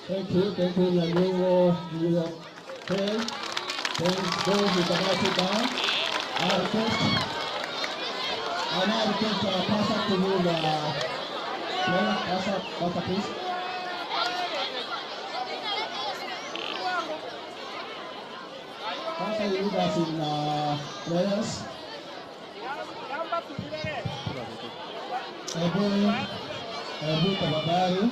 Thank you, Yango. Okay. Thanks those who can sit down. I request Pastor to move Pastor please. Pastor, you lead us in prayers. Ebu tafadhali.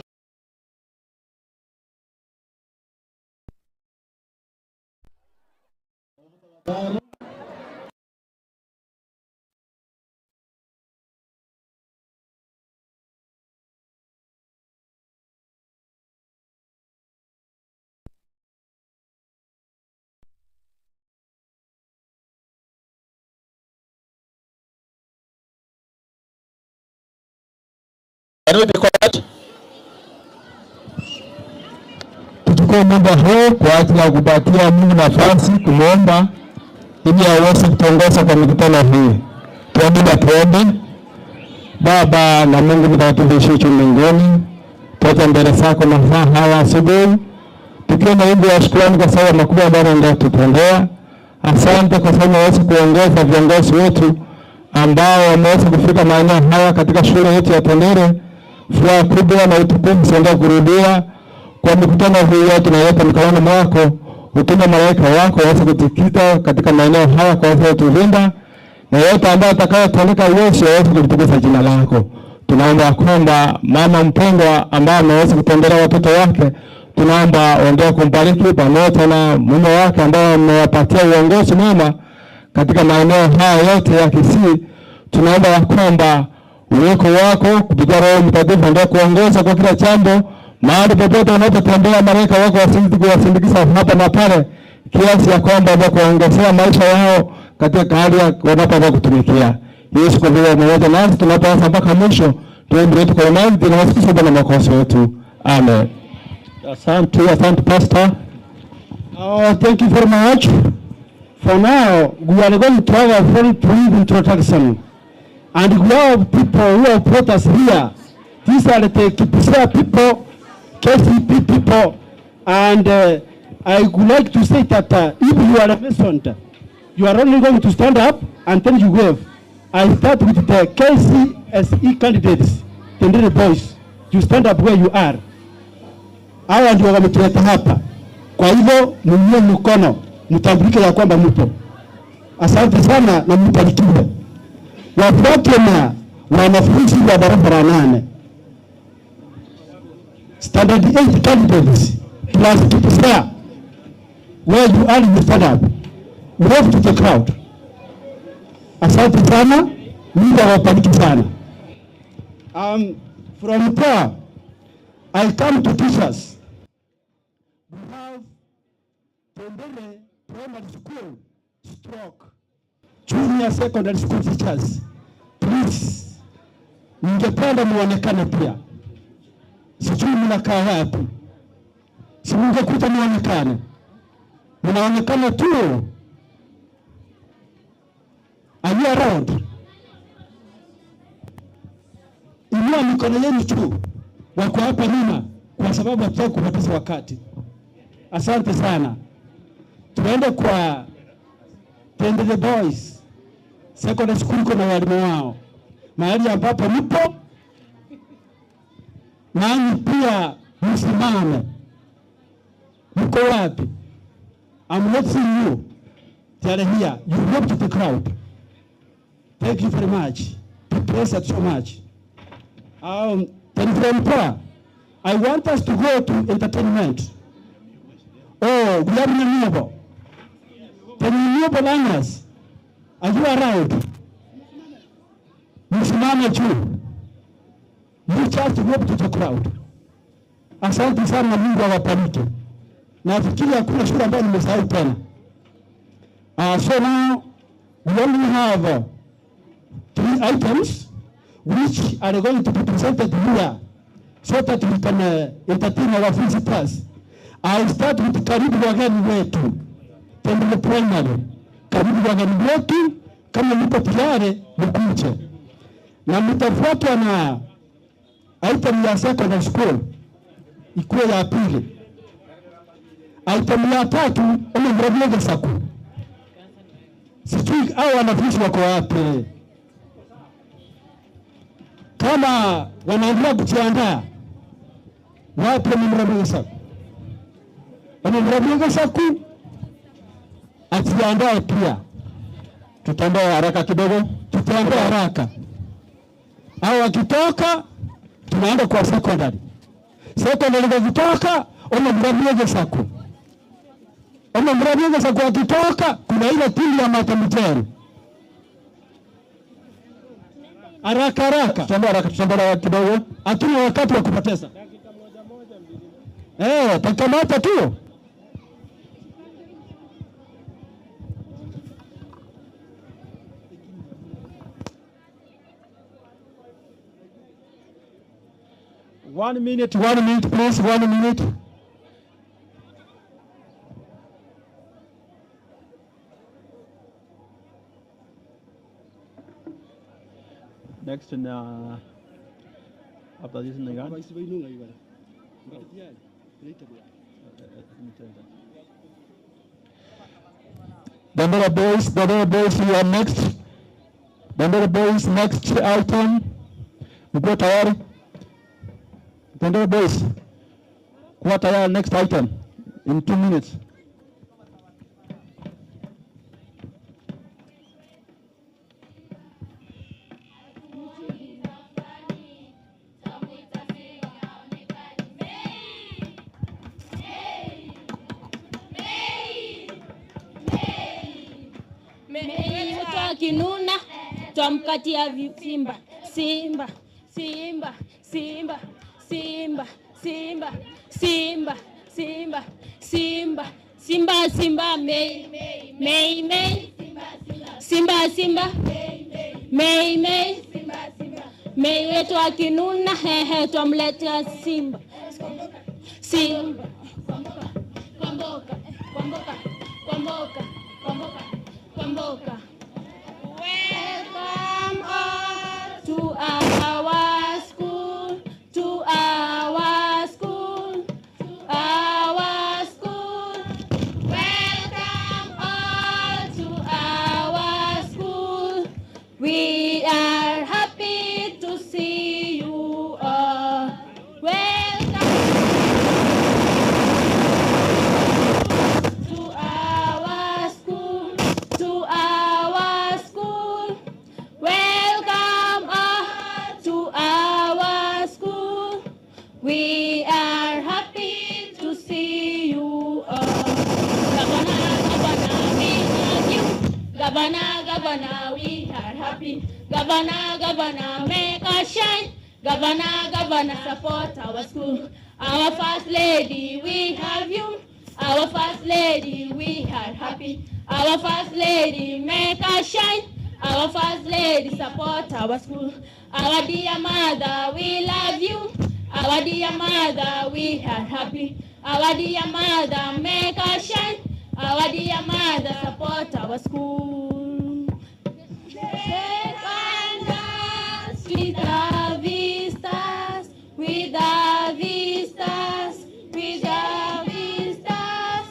Tuchukue muda huu kwa ajili ya kupatia Mungu nafasi kumwomba ili aweze kutongoza kwa mikutano hii. Tuombe. Baba na Mungu mtakatifu mbinguni, tuko mbele zako masaa haya asubuhi tukiwa na wimbo wa shukrani kwa sababu makubwa ambayo ndio tutendea. Asante kwa sababu unaweza kuongoza viongozi wetu ambao wameweza kufika maeneo haya katika shule yetu ya Tendere. Furaha kubwa na utukufu senda kurudia kwa mikutano hii yote tunaweka mikononi mwako. Utume malaika wako waweze kutikita katika maeneo haya kwa sababu tulinda na yote ambayo atakayotendeka Yesu aweze kulitukuza jina lako. Tunaomba kwamba mama mpendwa ambaye ameweza kutembelea watoto wake, tunaomba uendelee kumbariki pamoja na mume wake ambao amewapatia uongozi mwema katika maeneo haya yote ya Kisii. Tunaomba kwamba uweko wako kupitia Roho Mtakatifu ndio kuongoza kwa kila jambo, mahali popote unapotembea malaika wako wasindikiza hapa na pale, kiasi ya kwamba ndio kuongezea maisha yao katika hali ya wanapoanza kutumikia. Yesu kwa vile mmoja nasi tunapoanza mpaka mwisho, tuendelee kwa imani tunawasikia Bwana makosa yetu. Amen. Asante pastor. Thank you very much. For now, we are going to have a very brief introduction. And we have people who have brought us here. These are the Kipisia people, KCP people. And I would like to say that if you are a peasant, you are only going to stand up and then you wave. I start with the KCSE candidates, the little boys. You stand up where you are. Hawa ndio wametuleta hapa. Kwa hivyo mnywe mkono, mtambulike ya kwamba mpo. Asante sana na mbarikiwe. Wafuate na wanafunzi wa darasa la 8. Standard 8 candidates plus Kipisia. Where you are, you stand up. Move to the crowd. Asante sana, Mungu awabariki sana. From there, I come to teachers. We have Tendere Primary School stroke Junior Secondary School teachers. Please, ningependa muonekane pia. Sijui mnakaa wapi. Si mngekuja muonekane. Mnaonekana tu. Are you around? Inua mikono yenu tu. Wako hapa nyuma kwa sababu hatutaki kupoteza wakati. Asante sana. Tuende kwa Tendere Boys Secondary School kuna walimu wao. Mahali ambapo mpo nani pia msimame. Mko wapi? I'm not seeing you. They are here. You walk to the crowd. Thank you very much. Be blessed so much. Then from prayer, I want us to go to entertainment. Oh, we have renewable. The renewable liners. Are you around? Msimame juu. You just walk to the crowd. Asante sana, Mungu awabariki. Nafikiri hakuna shule ambayo nimesahau tena. So now we only have 3 items which are going to be presented here so that we can entertain our visitors. I'll start with karibu wageni wetu. Tendere Primary. Karibu wageni wetu, kama mpo tayari mkuje. Na mtafuatwa na item ya secondary school ikuwe ya pili. Item ya 3 umemrejea saku. Sijui au wanafunzi wako wapi? Kama wanaendelea kujiandaa, wapi umemrejea saku? Umemrejea saku? Atiandae pia. Tutaandaa haraka kidogo, tutaandaa haraka. Hao wakitoka tunaenda kwa secondary. Secondary wakitoka umemrejea saku. Umemrejea saku wakitoka kuna ile timu ya mathematics. Haraka. Tutaandaa kidogo. Hatuna wakati wa kupoteza. Dakika moja. Takamata tu. One minute please, 1 minute. Next in after this in the gun. Bandera boys, you are next. Bandera boys, next item. Mko tayari? Bandera boys, kuwa tayari, next item in 2 minutes. Kinuna twamkatia simba simba simba simba simba simba simba simba simba simba simba May May May simba simba May May May wetu akinuna twamletea simba simba kwamboka kwamboka kwamboka kwamboka kwamboka. Welcome all to our school, to our school, to our school. Welcome all to our school. We are happy to see you all. Welcome to our school, to our school. Welcome all to our school. We are happy to see you all. Governor, we love you. Governor, we are happy. Governor, make us shine. Governor, support our school. Our first lady, we have you. Our first lady, we are happy. Our first lady, make us shine. Our first lady, support our school. Our dear mother, we love you. Our dear mother, we are happy. Our dear mother, make us shine. Our dear mother, support our school. Shake and dance with the vistas, with the vistas, with the vistas.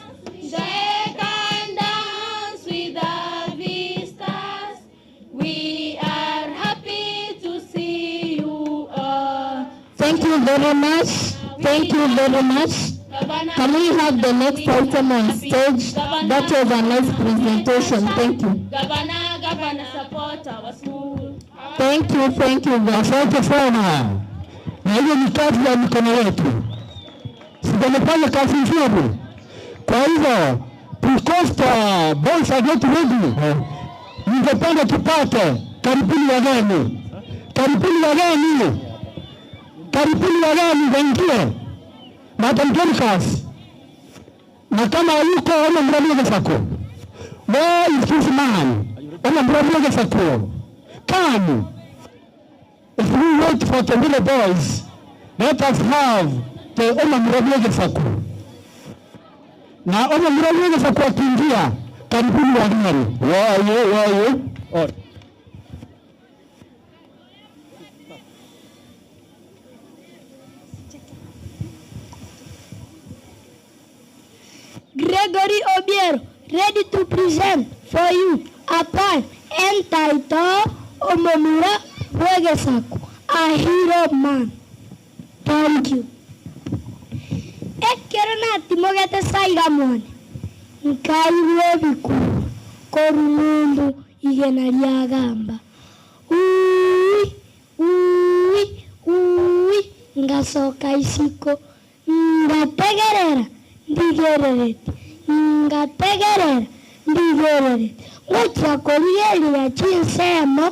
Shake and dance with the vistas. We are happy to see you all. Thank you very much. Thank you very much. Can we have the next item on stage? That was a nice presentation. Thank you. Governor, support our school. Thank you. Asante sana. Na hiyo ni kazi ya mikono yetu. Sijamefanya kazi nzuri. Kwa hivyo, tukosta boys are get ready. Ningependa tupate karibuni wageni. Karibuni wageni waingie. Madam Dorcas. Na kama yuko ona mremege sako. Where is this man? Ona mremege sako. Come. If we wait for the little boys, let us have the ona mremege sako. Na ona mremege sako akiingia, karibuni wageni. Where are you? Or Gregory Obiero, ready to present for you a poem entitled Omomura Bwegesaku, a hero man. Thank you. Ekerana timogete saiga mwane. Nkaiwe bikuru. Korunundu igenaria gamba. Ngasoka isiko. Ngategerera. Ndigererete. Ngategerera. Ndigererete. Wacha koriyeli ya chinsemo.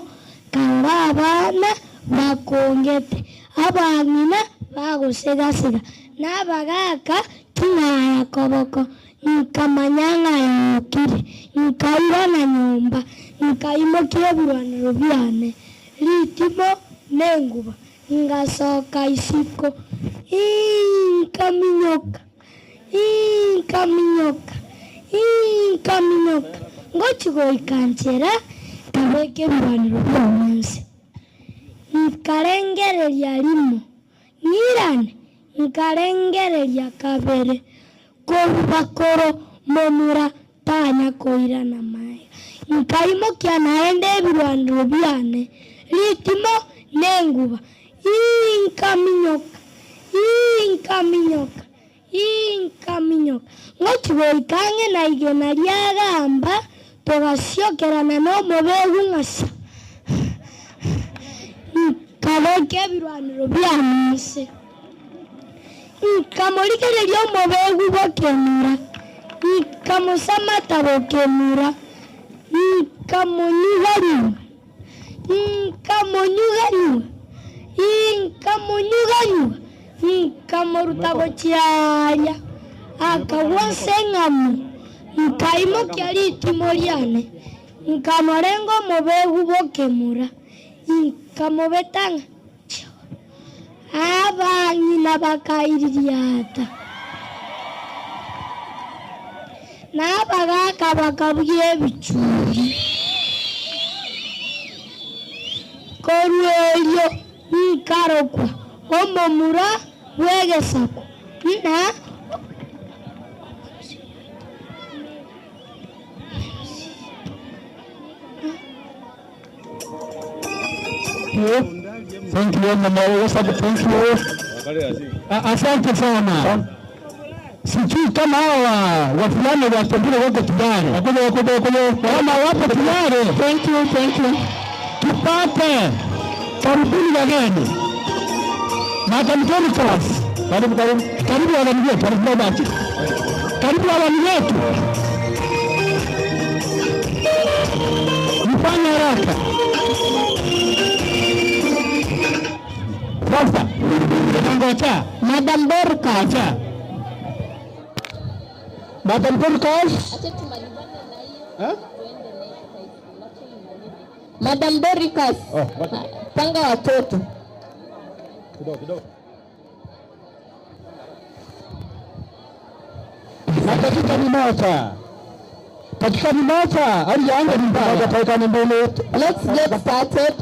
Kanga abana bakongete. Abangina bagusegasiga. Nabagaka kinaya koboko. Nkamanyanga yokire. Nkaira na nyumba. Nkaimokie burwana rubiane. Ritimo nenguba. Ngasoka isiko. Inkaminyoka. Ngochigo ikanchera. Kabeke burwana rubiane. Nkarengereria limo. Nirane. Nkarengereria kabere. Korubakoro momura tanya koira na mai. Nkaimokia naende burwana rubiane. Ritimo nenguba. Inkaminyoka. Ngochigo ikange na igenaria gamba. Togasiokera no mobegu ngasa. Kabeke burwana rubiane se. Nkamolikereria mobegu bokemura. Nkamusamata bokemura. Nkamonyuganyuga. Nkamoruta bochianya. Akawasengamu. Nkaimokia litimoriane. Nkamorengo mobegu bokemura. Nkamobetanga. Abanyina bakaiririata. Nabagaka bakabwiye bichuri. Koruelio nkarokwa. Omomura Bwegesaku. Na Thank you, Mama. Thank you. Asante sana. Sijui kama hawa wafulani wa Samburu wako tayari. Kama wapo tayari. Thank you. Tupate karibuni wageni. Madam Geometrical. Karibu wageni wetu. Karibu wageni wetu. Mfanye haraka. Sasa, ngoja. Madam Dorcas. Madam Dorcas. Madam Dorcas. Panga watoto. Kidogo. Katika ni moja. Alianza mbaya. Katika ni mbele. Let's get started.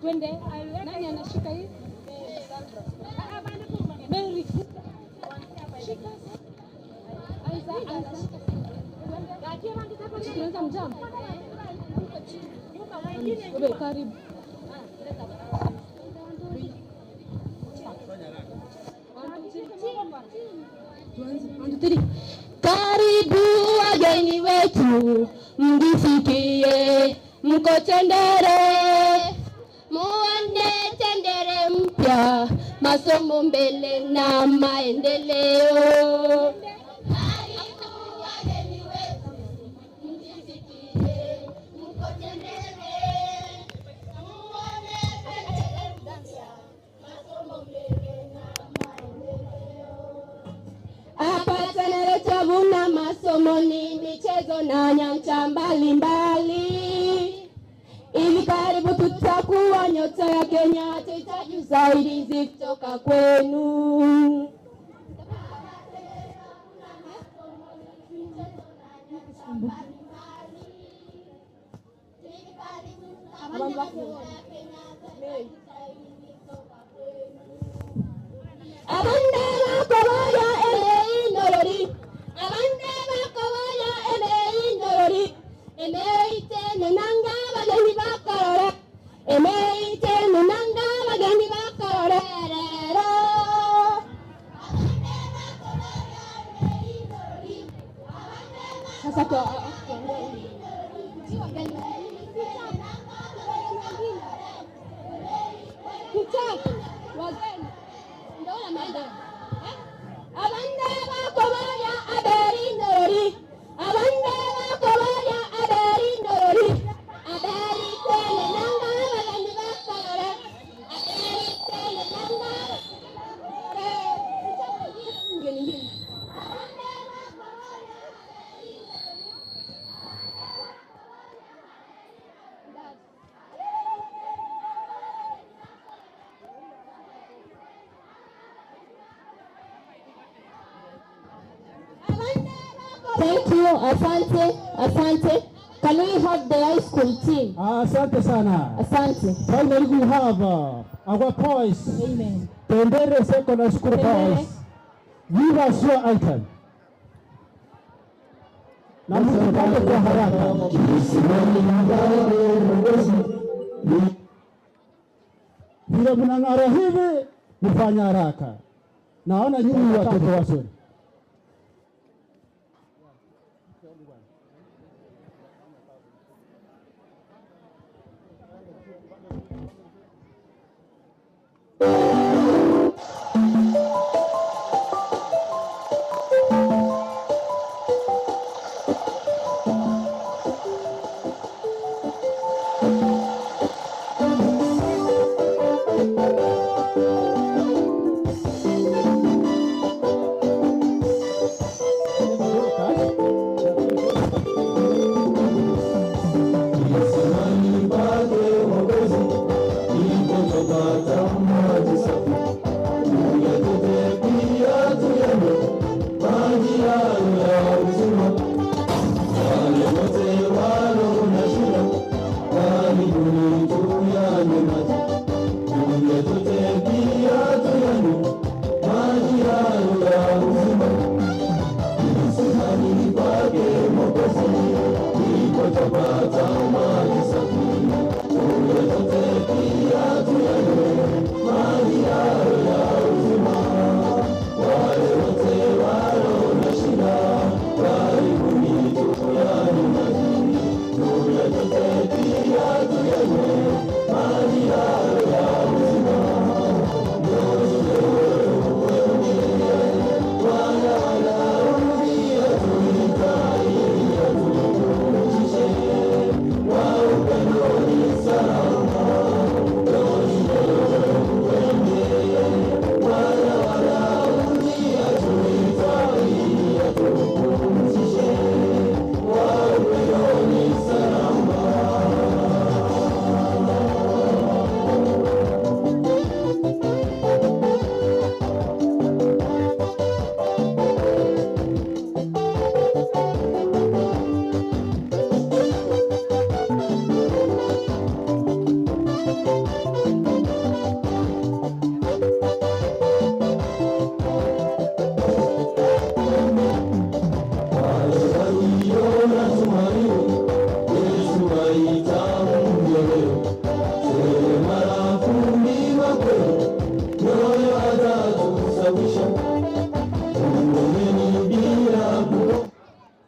Twende nani anashika hii? Mary. Shika. Aiza. Tunaanza mjambo. Wewe karibu. Karibu wageni wetu, mjisikie mko tendere. Muone tendere mpya, masomo mbele na maendeleo. Karibu wageni wetu, mjisikie mko tendere. Muone tendere mpya, masomo mbele na maendeleo. Hapa Sanitary tavuna masomoni, michezo na nyanja mbalimbali. Ili kuwa nyota ya Kenya, tutahitaji usaidizi kutoka kwenu. Abande bakoboya emeindorori, abande bakoboya emeindorori, emeite nanga bageni bakarore, emeite nanga bageni bakarore rero. Sasa kwa abande bakoboya aberindorori, abande bakoboya aberindorori, aberite nanga bageni bakarore, aberite nanga Thank you, asante. Can we have the high school team? Asante sana. Asante. Finally we have our boys. Amen. Tendere Secondary School boys. Give us your item. Na msipande kwa haraka. Vile mnang'ara hivi, mfanye haraka. Naona nyinyi watoto wazuri.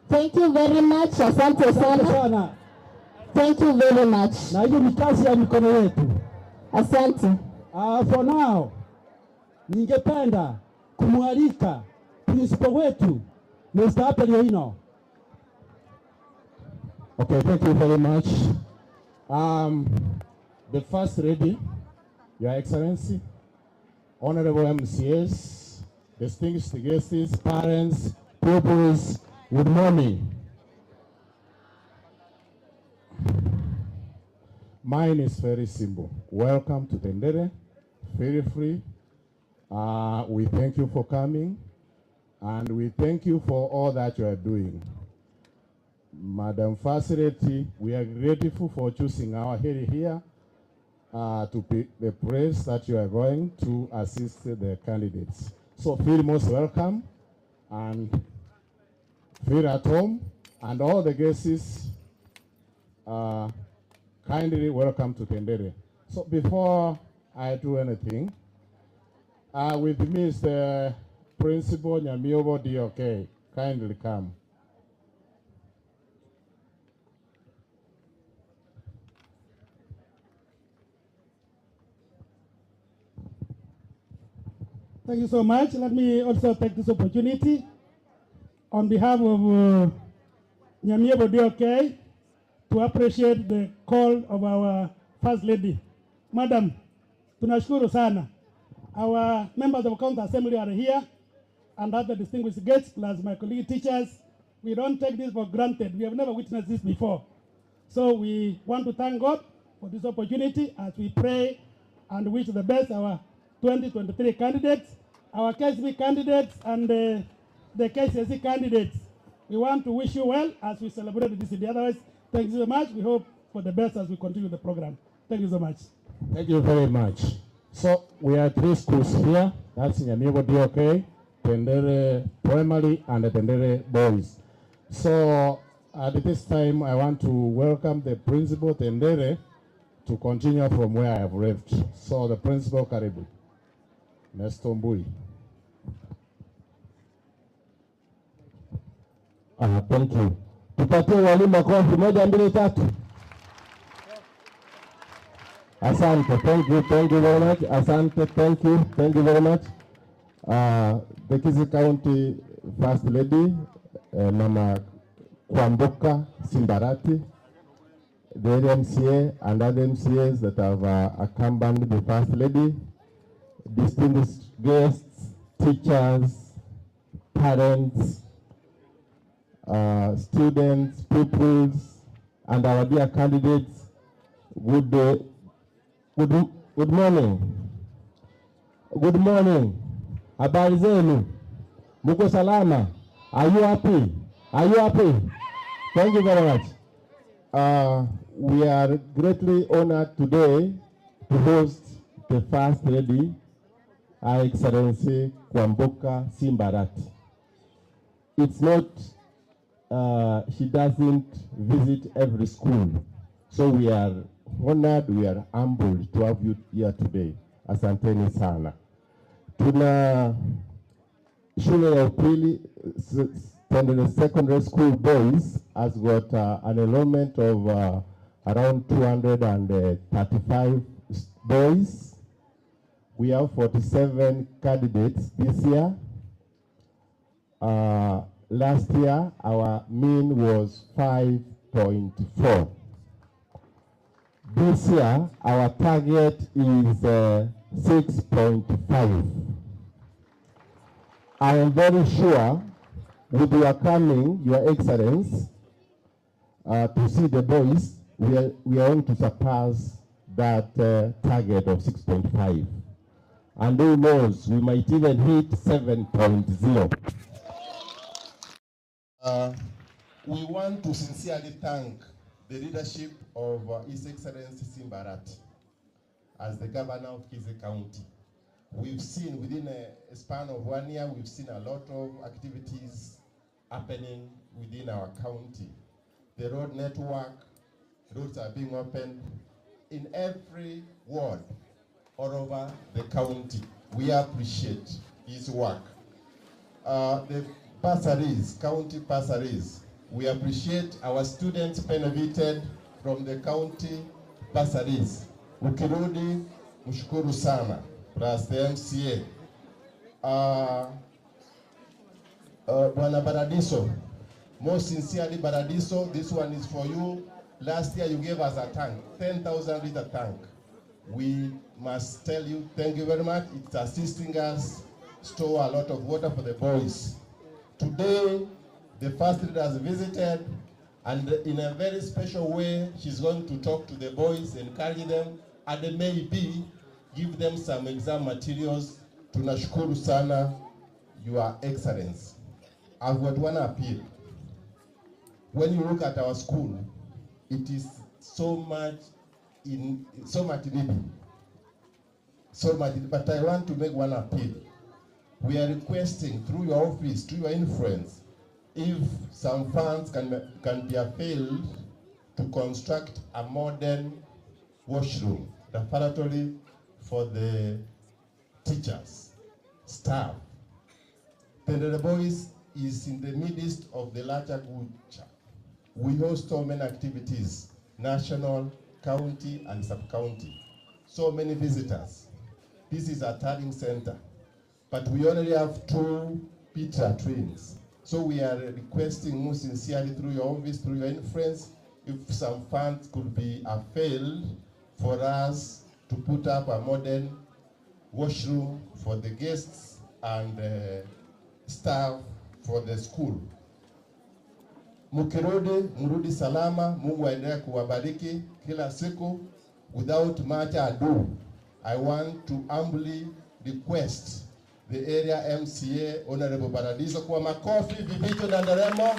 Thank you very much. Asante sana. Thank you very much. Na hiyo ni kazi ya mikono yetu. Asante. For now, ningependa kumwalika principal wetu Mr. Apelioino. Okay, thank you very much. The first lady, Your Excellency, Honorable MCS, distinguished guests, parents, pupils, good morning. Mine is very simple. Welcome to Tendere. Feel free. We thank you for coming, and we thank you for all that you are doing. Madam Facility, we are grateful for choosing our head here to pick the place that you are going to assist the candidates. So feel most welcome and feel at home, and all the guests kindly welcome to Tendere. So before I do anything, with me is the Principal Nyamiobo DOK. Kindly come. Thank you so much. Let me also take this opportunity on behalf of Nyamiobo DOK to appreciate the call of our First Lady. Madam, tunashukuru sana. Our members of County Assembly are here, and other distinguished guests, plus my colleague teachers. We don't take this for granted. We have never witnessed this before. So we want to thank God for this opportunity as we pray and wish the best our 2023 candidates, our KCB candidates, and the KCSE candidates. We want to wish you well as we celebrate this day. Otherwise, thank you so much. We hope for the best as we continue the program. Thank you so much. Thank you very much. So we are 3 schools here. That's Nyamiobo DOK, Tendere Primary, and Tendere Boys. So at this time, I want to welcome the Principal Tendere to continue from where I have left. So the Principal, karibu. Nestombui. Thank you. Tupatie walimu makofi 1, 2, 3. Asante, thank you very much. Asante, thank you very much. The Kisii County First Lady, Mama Kwamboka Simbarati, the MCA and other MCAs that have accompanied the First Lady, distinguished guests, teachers, parents, students, pupils, and our dear candidates. Good morning. Good morning. Habari zenu? Muko salama? Are you happy? Are you happy? Thank you very much. We are greatly honored today to host the First Lady, Her Excellency Kwamboka Simbarati. It's not, she doesn't visit every school. So we are honored, we are humbled to have you here today. Asanteni sana. Tuna shule ya upili, Tendere Secondary School Boys has got an enrollment of around 235 boys. We have 47 candidates this year. Last year, our mean was 5.4. This year, our target is 6.5. I am very sure with your coming, Your Excellency, to see the boys, we are going to surpass that target of 6.5. And who knows, we might even hit 7.0. We want to sincerely thank the leadership of His Excellency Simbarati as the governor of Kisii County. We've seen within a span of 1 year, we've seen a lot of activities happening within our county. The road network, roads are being opened in every ward all over the county. We appreciate his work. The bursaries, county bursaries, we appreciate our students benefited from the county bursaries. Ukirudi, mshukuru sana, plus the MCA. Bwana Baradiso, most sincerely Baradiso, this one is for you. Last year you gave us a tank, 10,000 liter tank. We must tell you, thank you very much. It's assisting us store a lot of water for the boys. Today, the First Lady has visited And in a very special way, she's going to talk to the boys, encourage them, and maybe give them some exam materials. Tunashukuru sana, Your Excellency. I've got one appeal. When you look at our school, it is so much needy. But I want to make one appeal. We are requesting through your office, through your influence, if some funds can be availed to construct a modern washroom, laboratory for the teachers, staff. The boys is in the midst of the larger culture. We host so many activities, national, county, and sub-county. So many visitors. This is a turning center. But we only have 2 Petra trains. So we are requesting most sincerely through your office, through your influence, if some funds could be availed for us to put up a modern washroom for the guests and staff for the school. Murudi salama, Mungu aendelee kuwabariki kila siku. Without much ado, I want to humbly request the area MCA, Honorable Paradiso, kwa makofi, vivijo na nderemo.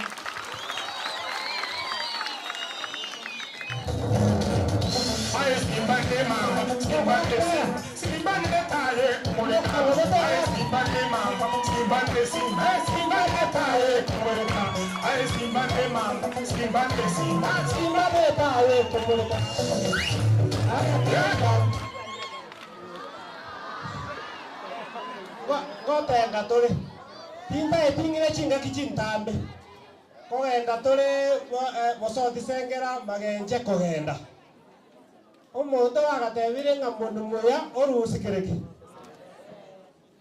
Gotenga tole tinda etingire chinga kichintambe kogenda tole bosoti sengera magenje kogenda omuntu agatebire nga mundu muya orusikireki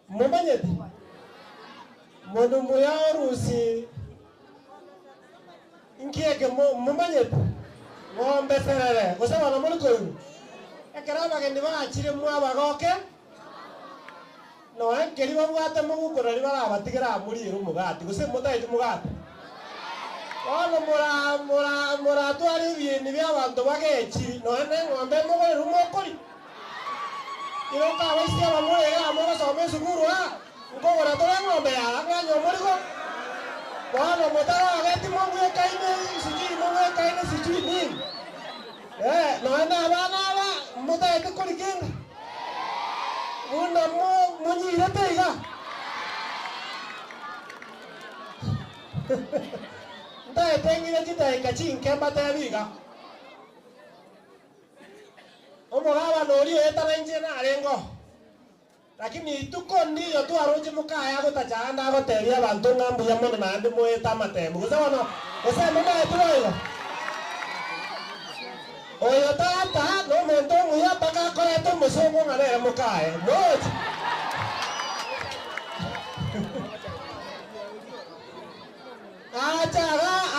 mumanyete mundu muya orusi inkieke mumanyete ng'ombe serere gusaba na muri koyu ekera bagendi bagachire mwabagoke no enkeri babwate mugukora ri barabatigera muri rumugati guse mutaite mugati ono mura twari ibintu by'abantu bagekiri no ene ng'ombe mugore rumokori iroka abaisi abamurega amurasome sukuru ngogora tore ng'ombe yara ng'anyo murigo ono mutara agati mugwe kaine sijui nini no ene abana aba mutaite kurikinga una munyire teiga ndae tengire kitaika chinkemba tebiga omugaba nori etana injena arengo lakini ituko ndiyo tu aroje mukaya gutachanda goteria abantu ngambu ya mone nandi mweta matemu gusabano gusema mwa oyo tata no muntu muya baka koreto musungu ngare mukae no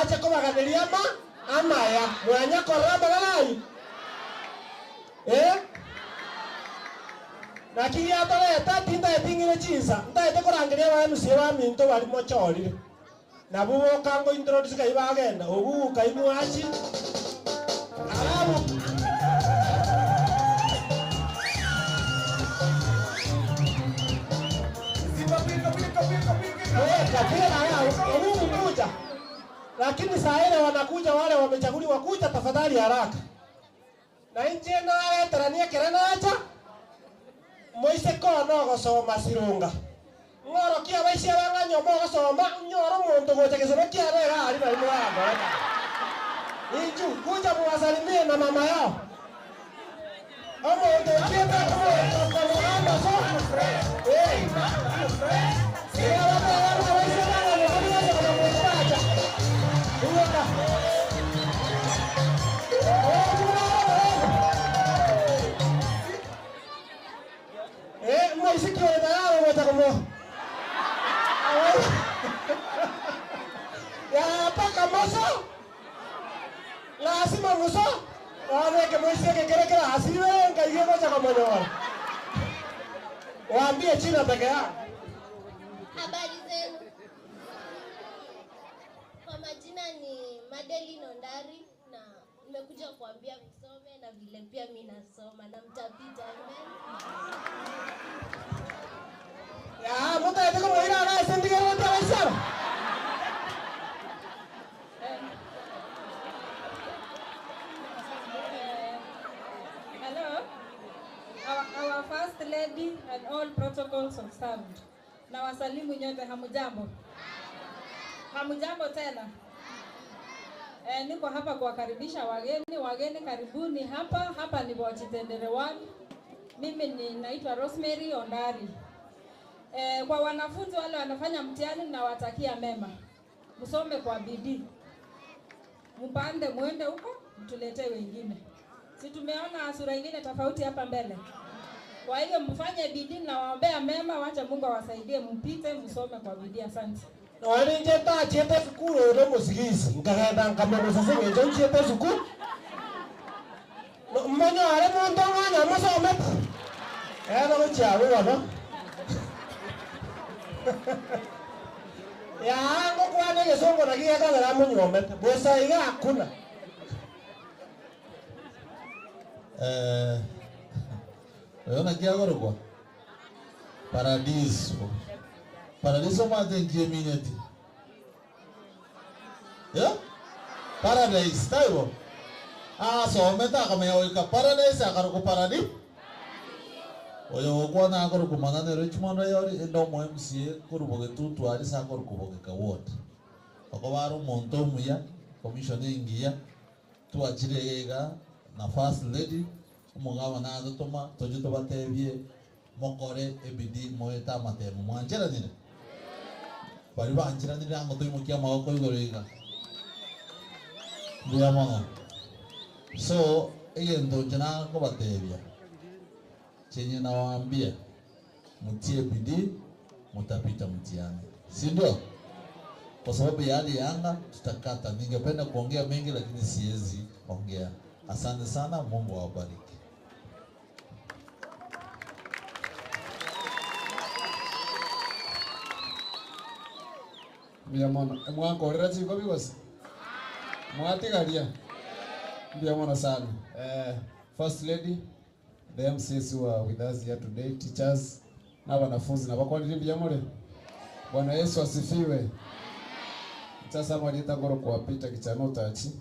acha kubaganeria amaya mwanya koraba galai nakiri atore tatinda etingire chinsa ndaite kurangiria abantu siba minto bali mochorire nabubo kango introduce kai bagenda obu kai muachi arabu kuja lakini saa ile wanakuja wale wamechaguliwa kuja tafadhali haraka na nje nawe tarania kerana acha moise kono gosoma sirunga ngoro kia baisi abanga nyomo gosoma nyoro muntu gocha kesema kia rega ari bari mwana inju kuja muwasalimie na mama yao omo ndo kieta kwa mwana so Moise ya paka moso lazima muso wale ke Moise ke kere kera asiwe ngai go cha kamono waambie China peke yao. Habari zenu. Kwa majina ni Madeline Ondari na nimekuja kuambia msome na vile pia mimi nasoma na mtapita. Amen. Ya, mbona ndio kama ina na senti kwa wote waisha. Hello. Our first lady and all protocols observed. Na wasalimu nyote, hamujambo. Hamujambo tena. Niko hapa kuwakaribisha wageni karibuni hapa ni Wachitendere 1. Mimi ninaitwa Rosemary Ondari. Kwa wanafunzi wale wanafanya mtihani na watakia mema. Msome kwa bidii. Mpande muende huko, mtuletee wengine. Si tumeona sura nyingine tofauti hapa mbele. Kwa hivyo mfanye bidii na waombea mema, wacha Mungu awasaidie mpite, msome kwa bidii. Asante. Na wale njeta chete sukuru ndo musigizi. Ngakaenda kama musase njo chete sukuru. Mmoja wale mtonga na msome. Ndo chawe wana. Ya ngo kwa nege songo na kia kana munyome. Bosa iga hakuna. Ona kiagorogwa Paradiso mate ngemineti. Ya? Paradise taibo. So meta kama yoika paradise akaruko paradis. Oyo kwa na akaruko manane Richmond yori endo mo MCA kuruboge tutu ali sa akaruko boge ka ward. Akobaro monto muya commissioning ya tu achirega na first lady umugaba na azotoma tojuto batebye mokore ebidi moeta matemo mwanjira nile bari banjira nile ngo tuimukia maboko igorega ndia mama so ndo jana ko batebya chenye nawaambia mtie bidii mtapita mtihani, si ndio? Kwa sababu ya hali ya anga tutakata. Ningependa kuongea mengi lakini siwezi ongea. Asante sana, Mungu awabariki. Mwana mwanko rati kwa biwasi. Mwati garia. Mwana sana. First lady, the MCs who are with us here today, teachers na wanafunzi na wako ndio mole. Bwana Yesu asifiwe. Sasa mwalita ngoro kuwapita kichano tachi.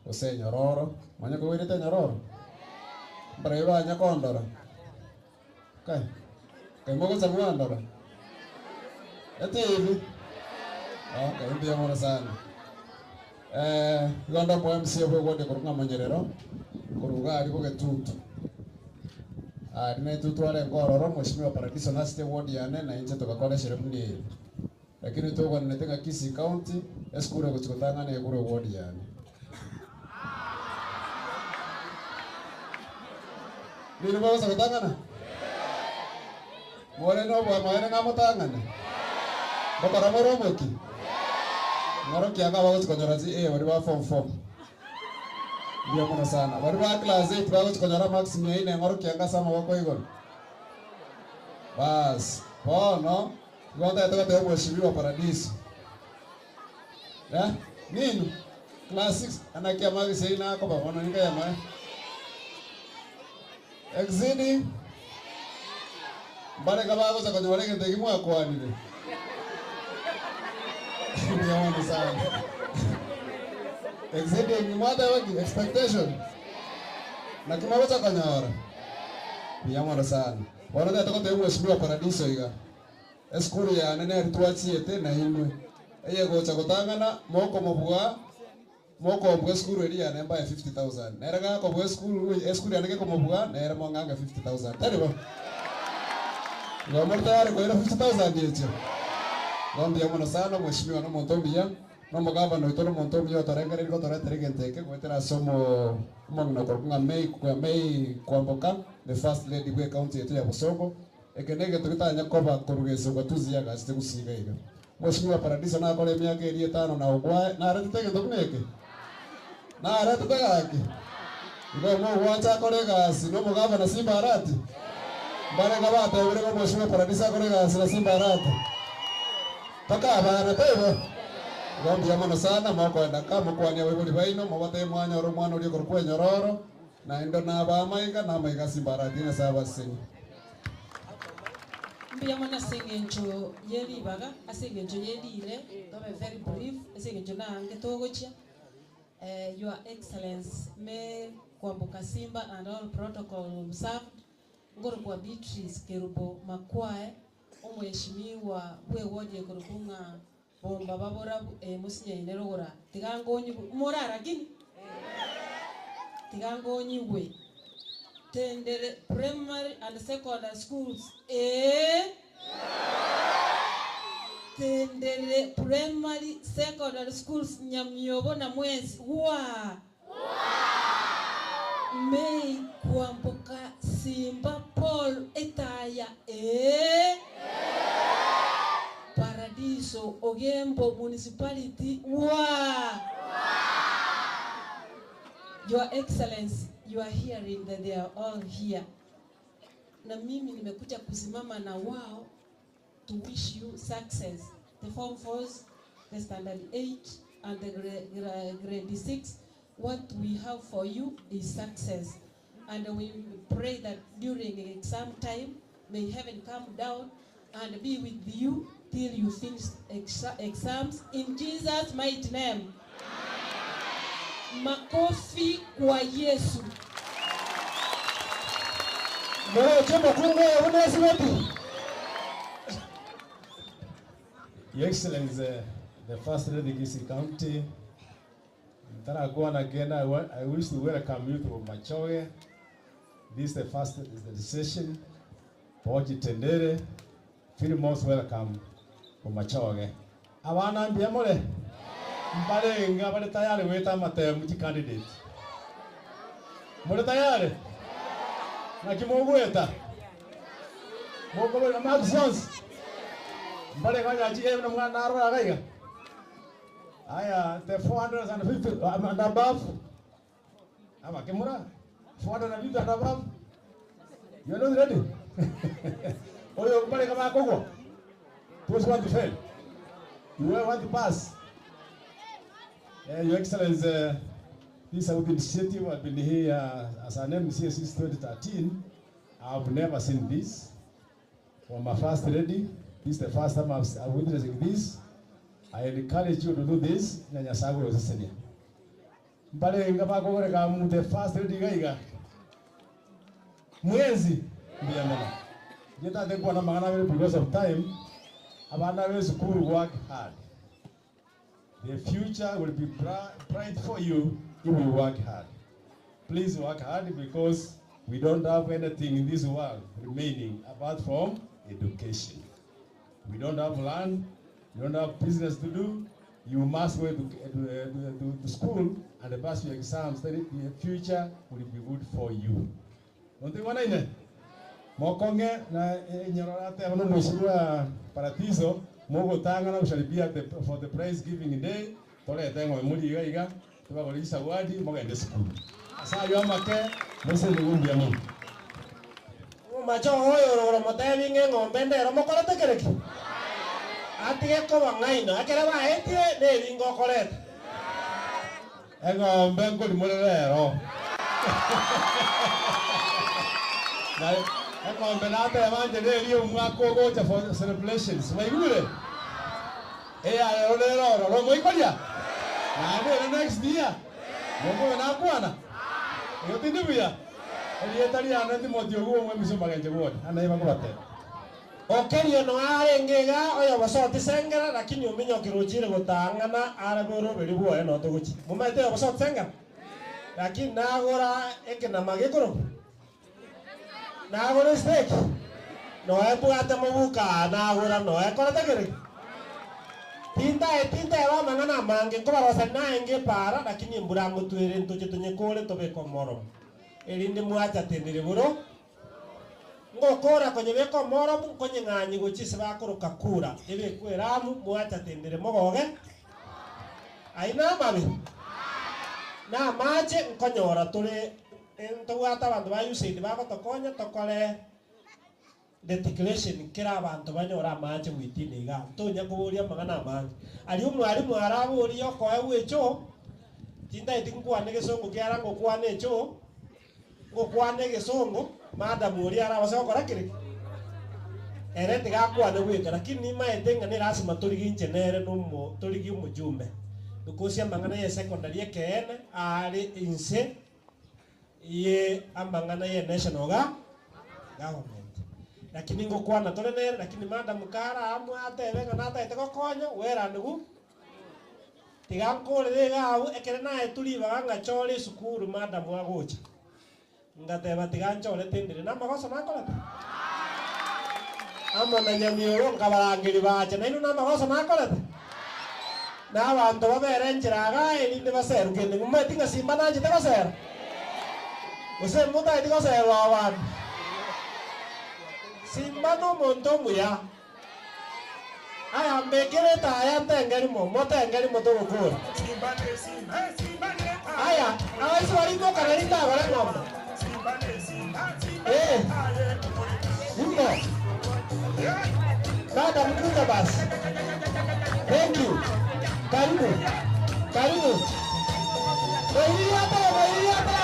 Ose nyororo. Manya ko wirete nyororo. Breva nya kondora. Kai. Kai mogo samwa ndora. Ete hivi. Okay, ndio mwana sana. Gonda kwa MCA kwa wote kuruka manyerero. Kuruga aliko ketutu. Tutu wale ngororo mheshimiwa Paradiso na state ward ya nene na nje tukakole sherehe. Lakini tuko tunatenga Kisii County, eskure kuchukutana na kure ward ya nene. Ndio baba sakatangana? Mole no bwa maana ngamotangana. Bakara moromoki. Ngaro kianga bago chikonyorazi wali wa form 4. Ndio mwana sana. Wali wa class 8 bago chikonyora maximum ine ngaro kianga sama wako igoro. Bas, no. Ngoja toka mheshimiwa Paradiso. Nini? Class 6 anakia magi seina kwa bwana nika ya mai. Exceeding. Mbale kama bago chikonyora ngende kimwa kwa nini? Ndio sana. Exceeding mother expectation. Na kama wacha kanyara. Ndio sana. Wana ndio toka mheshimiwa Paradiso iga. Eskuru ya nene ritwachi na imwe. Eye gocha gotangana moko mobwa. Moko mobwa skuru eri ya nemba ya 50,000. Neraga ko bwa skuru eskuru ya nege ko mobwa na era monganga 50,000. Taribo. Ngomorta yare ko era 50,000 yecho. Ngombe ya sana mheshimiwa no Montombia. No mogaba no itoro Montombia torengere ko toreteregenteke kwetera somo mongna korunga May kwamboka the first lady we county yetu ya Busogo. Ekenege tukitanya koba kurugezo kwa tuzi ya gasite kusiga iga. Mheshimiwa Paradiso na kole miaka 5 na ugwa na aratete ndokuneke. Na aratete gaki. Ngo mo wacha kole gasi no mogaba na Simba Arati. Mbale ngaba atawire ko Mheshimiwa Paradiso kole gasi na Simba Arati. Taka bana tebo. Gombi amana sana moko enda kama kwani wewe baino mabate mwanya ro mwana uri korkwe nyororo na endo na ba maiga na maiga Simbarati na saba sing. Mbi amana singencho yeli baga asingencho yeli ile tobe very brief asingencho na ange togochia Your Excellency me kwambuka Simba and all protocol observed ngoro kwa Beatrice Kerubo Makwae omweshimiwa bwe woje kurukunga bomba babora musinya inerogora tigangonyi morara gini tigangonyi we tendere primary and secondary schools tendere primary secondary schools Nyamiobo na Mwezi May kwambuka Simba Paul Etaya Paradiso Ogembo municipality Your Excellency, you are hearing that they are all here. Na mimi nimekuja kusimama na wao to wish you success. The Form 4s, the Standard 8 and the grade 6, what we have for you is success. And we pray that during exam time, may heaven come down and be with you till you finish exams in Jesus' mighty name. Makofi kwa Yesu. Your Excellency, the First Lady Kisii County, again, I wish to welcome you to Machoge. This is the first session. Pochi Tendere, feel most welcome to Machoge. Awana mbiamole. Mbale ngabale tayari weta mate mji candidate. Mole tayari. Na kimogo weta. Mogo na magzons. Mbale kanya ji na mwana aro agaiga. Aya, the 450 and above. Ama kimura 450 and above. You are not ready. Oyo mbale kama kogo. Those want to fail. You want to pass. Your Excellency, this initiative has been here as an MCA since 2013. I've never seen this. From my First Lady, this is the first time I'm witnessing this. I encourage you to do this. Nyanyasago yosesenia. Mbale ngaba kogore ka mu the First Lady gaiga. Mwezi ndiye mama. Jeta de kwa na magana because of time. Abana we school work hard. The future will be bright for you if you work hard. Please work hard because we don't have anything in this world remaining apart from education. We don't have land, you don't have business to do. You must go to school and pass your exams. Then the future will be good for you. Don't you want to Mokonge na nyorate wana mheshimiwa Paradiso Mogo tanga na usharibia for the prize giving day tole tengo muri gaiga tubagolisha wadi mogende school asa yo make mose ngumbi amu macho hoyo ro motebi ngombe ndero mokorete kereki atige ko bangaino akere ba etie ne bingo korete ngombe ngoli morero ngombe na te manje ne rio mwako gocha for celebrations maigule ro moikolia na next year mogo na bwana yotinduya elietali anati modio guo mwe miso magenje guo anaiba kubate okerio no arengega oyo basoti sengera lakini umenyo kirujire gutangana aragoro beri buo no tuguchi mumete yo basoti sengera lakini nagora ekena magikoro nagora steak no ebwate mubuka nagora no ekorata kere tinta ba mangana mange ko barosa naenge para lakini mburango tuere ntoje tunyekole tobeko moro elinde mwacha tendere buro ngokora konye beko moro konye nganyi gochise bakoroka kura ebe kweramu mwacha tendere mogoge aina mabi na mache nkonyora tore entogata bantu ba USAID bagotokonya tokore declaration kira abantu banyora amache witini ga tonya kuburia magana amache ali umwalimu araburia okoe gwecho tinda itingkwane gesongo kiara ngokwane echo ngokwane gesongo madam uri arabasa gukora kiri ere tigakwane gwika lakini maete ngani lazima turiginche nere numo turigi umujumbe dukosia mangana ya secondary ekene ari inse ye amangana ya national government lakini ngokwana tole nere lakini madam kara amwe atebe ngana atete gokonya wera nugu tigankore gawo ekere nae tuliba ngachore sukuru madam agocha ngateba tiganchore tindire na magoso nakolete ama na nyamioro ngabarangiri bache na inu na magoso nakolete na abantu babere njiraga elinde baserukende ngumetinga simba nanje tegosera use muta itigosera abantu simba no monto muya aya mbekere taya tengerimo motengerimo togokura aya awaisu walimo kanalita gore ngombe Simba Dada mkuja basi. Thank you. Karibu. Karibu. Wahili hapa,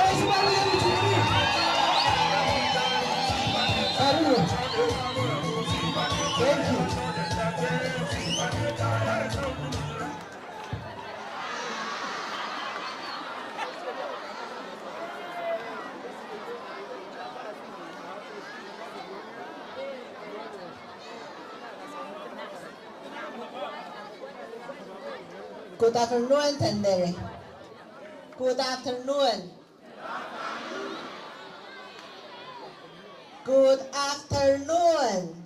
waisimami ya mchukuri. Karibu. Thank you. Good afternoon, Tendere. Good afternoon. Good afternoon.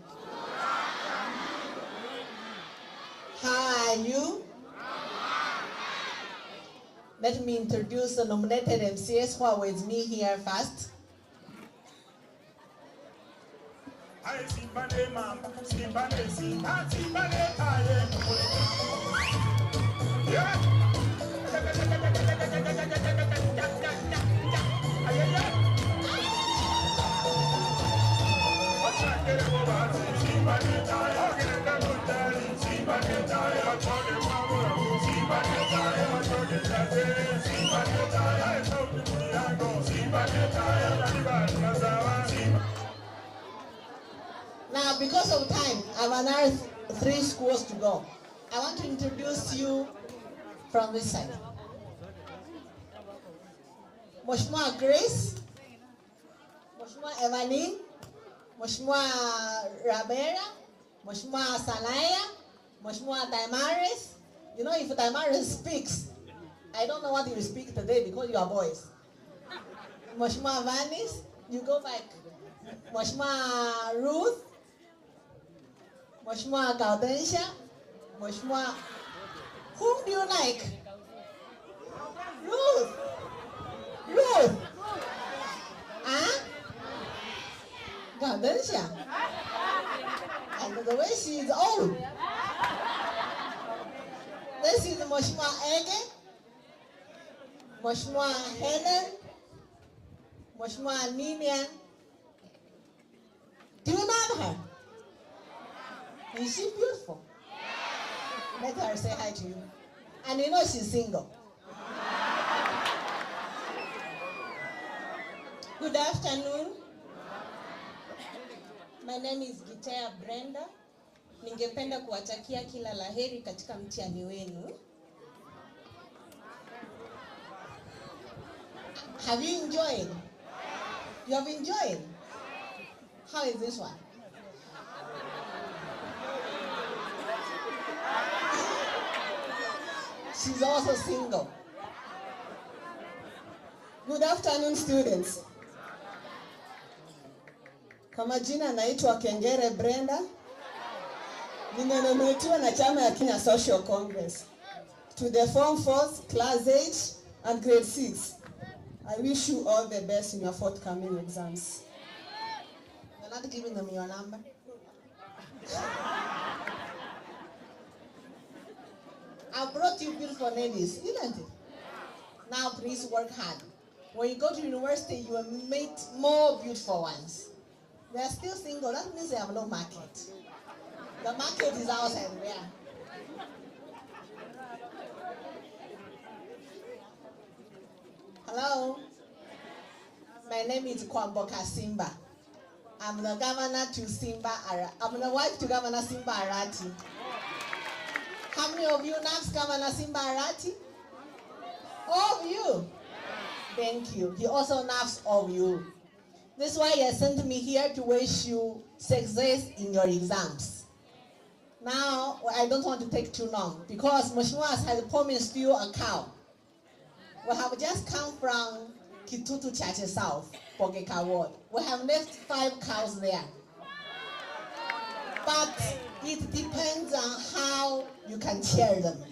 How are you? Let me introduce the nominated MCS who are with me here first. Now, because of time, I have another 3 schools to go. I want to introduce you from this side. Mheshimiwa Grace, Mheshimiwa Evelyn, Mheshimiwa Rabera, Mheshimiwa Salaya, Mheshimiwa Damaris. You know, if Damaris speaks, I don't know what you speak today because you are boys. Mheshimiwa Vanis, you go back. Mheshimiwa Ruth, Mheshimiwa Gaudensia, Mheshimiwa, whom do you like? Ruth. Ruth. Huh? Gaudensia. And the way she is old. This is Mheshimiwa Ege, Mheshimiwa Helen, Mheshimiwa Ninian. Do you know her? Is she beautiful? Let her say hi to you. And you know she's single. Good afternoon. My name is Gitea Brenda. Ningependa kuwatakia kila laheri katika mtihani wenu. Have you enjoyed? You have enjoyed? How is this one? She's also single. Good afternoon, students. Kwa majina naitwa Kengere Brenda. Nimenominatiwa na chama ya Kenya Social Congress to the Form 4, Class 8 and Grade 6. I wish you all the best in your forthcoming exams. You're not giving them your number? I brought you beautiful ladies, isn't it? Now please work hard. When you go to university, you will meet more beautiful ones. They're still single. That means they have no market. The market is outside there. Hello. My name is Kwamboka Simba. I'm the governor to Simba Arati. I'm the wife to Governor Simba Arati. How many of you know Governor Simba Arati? All of you. Thank you. He also knows all of you. This is why he has sent me here to wish you success in your exams. Now, I don't want to take too long because Mheshimiwa has promised you a cow. We have just come from Kitutu Chache South, Pogeka Ward. We have left 5 cows there. But it depends on how you can share them.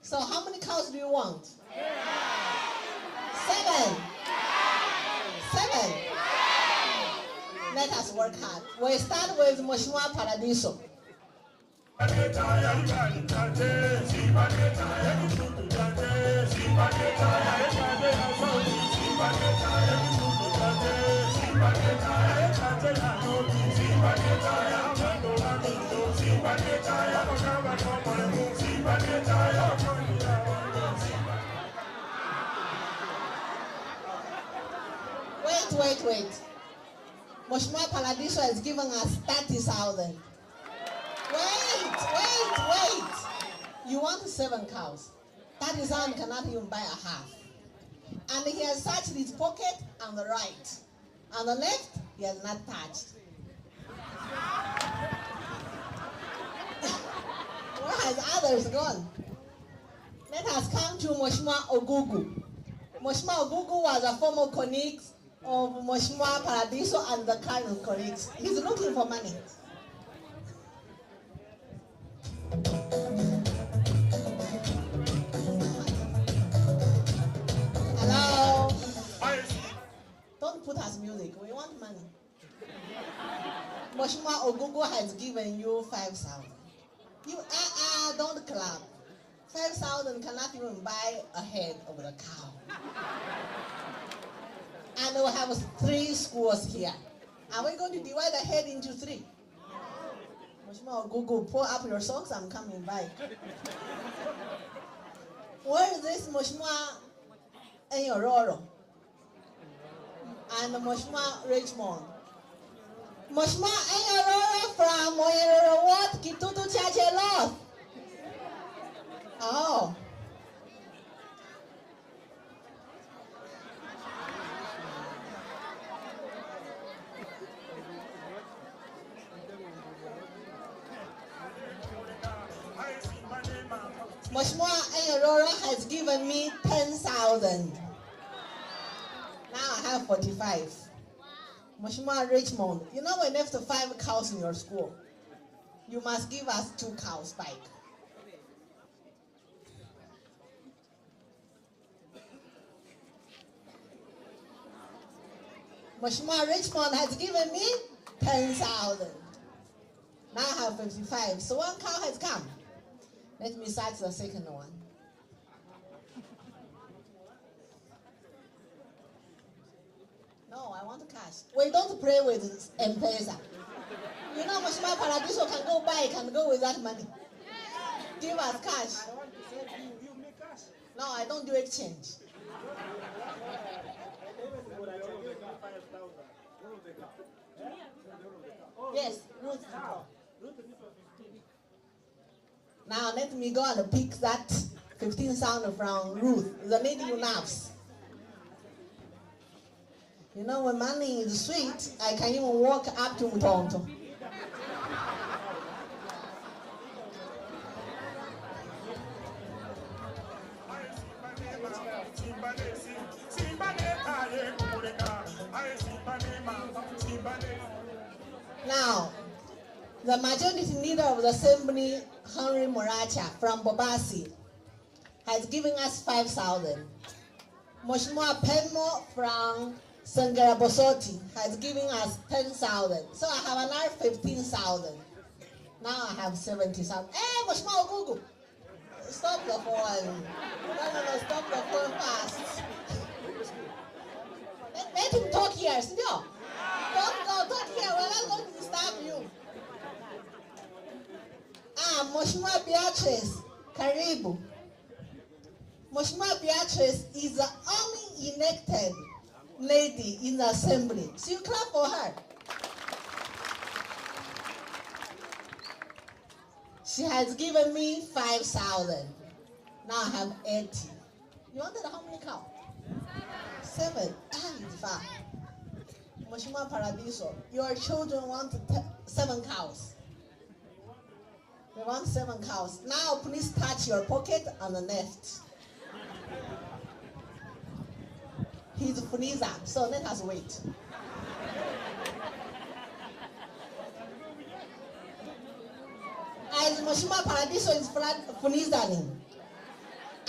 So how many cows do you want? 7. 7. Let us work hard. We start with Mheshimiwa Paradiso. Wait. Mheshimiwa Paradiso has given us 30,000. Wait. You want 7 cows. 30,000 cannot even buy a half. And he has searched his pocket on the right. On the left, he has not touched. Where has others gone? Let us come to Mheshimiwa Ogugu. Mheshimiwa Ogugu was a former colleague of Mheshimiwa Paradiso and the current colleagues. He's looking for money. Hello? Don't put us music. We want money. Mheshimiwa Ogugu has given you 5,000. You don't clap. 5,000 cannot even buy a head of the cow. And we have 3 schools here. Are we going to divide the head into 3? Mheshimiwa Ogugu, pull up your socks. I'm coming back. Where is this Mheshimiwa Enyororo? And Mheshimiwa Richmond. Mheshimiwa Enyororo from Enyororo Ward, Kitutu Chache North. Oh. Mheshimiwa Enyororo has given me 10,000. Now I have 45. Mheshimiwa Richmond, you know we left 5 cows in your school. You must give us 2 cows back. Mheshimiwa Richmond has given me 10,000. Now I have 55. So 1 cow has come. Let me search the second one. No, I want cash. We don't play with M-Pesa. You know, Mheshimiwa Paradiso can go buy, can go with that money. Give us cash. No, I don't do exchange. Yes, Ruth. Now let me go and pick that 15,000 from Ruth, the lady who loves. You know, when money is sweet, I can even walk up to Mtonto. Now, the majority leader of the assembly, Henry Moracha from Bobasi, has given us 5,000. Mheshimiwa Penmo from Sangarabosoti has given us 10,000. So I have another 15,000. Now I have 70,000. Hey, Mheshimiwa Ogugu, stop the phone. No, stop the phone fast. Let him talk here, still. Don't talk here. Mheshimiwa Beatrice, karibu. Mheshimiwa Beatrice is the only elected lady in the assembly. So you clap for her. She has given me 5,000. Now I have 80. You wanted how many cows? 7. Ah, it's far. Mheshimiwa Paradiso, your children want 7 cows. They want 7 cows. Now please touch your pocket on the left. He's Funiza, so let us wait. As Mheshimiwa Paradiso is Funizaning,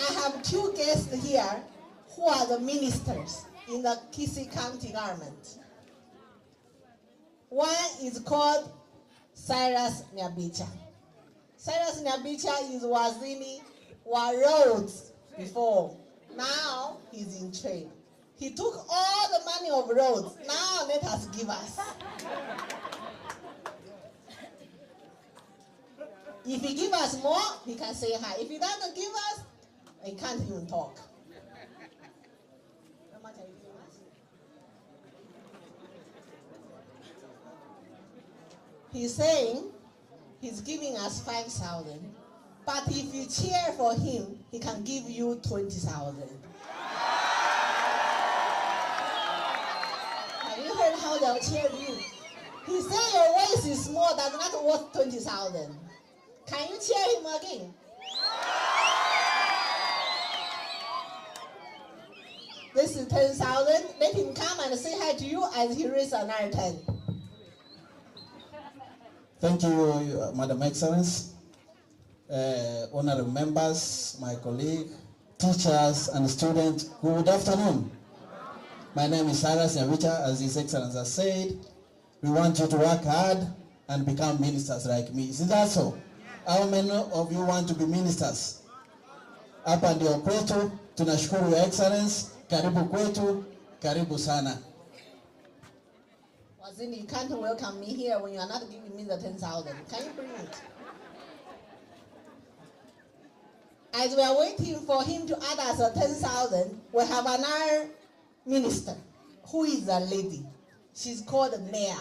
I have 2 guests here who are the ministers in the Kisii County government. One is called Cyrus Nyabicha. Cyrus Nyabicha is waziri wa roads before. Now he's in trade. He took all the money of roads. Now let us give us. If he give us more, he can say hi. If he doesn't give us, he can't even talk. How much are you giving us? He's saying he's giving us 5,000, but if you cheer for him, he can give you 20,000. Have you heard how they'll cheer you? He said your voice is small, that's not worth 20,000. Can you cheer him again? This is 10,000. Let him come and say hi to you as he raises another 10. Thank you, Madam Excellence, honorable members, my colleague, teachers and students. Good afternoon. My name is Cyrus Nyabicha. As His Excellency has said, we want you to work hard and become ministers like me. Is that so? How many of you want to be ministers? Hapa ndio kwetu, tunashukuru Your Excellency. Karibu kwetu, karibu sana. Wazini, you can't welcome me here when you are not giving me the 10,000. Can you bring it? As we are waiting for him to add us a 10,000, we have another minister who is a lady. She's called Mayor.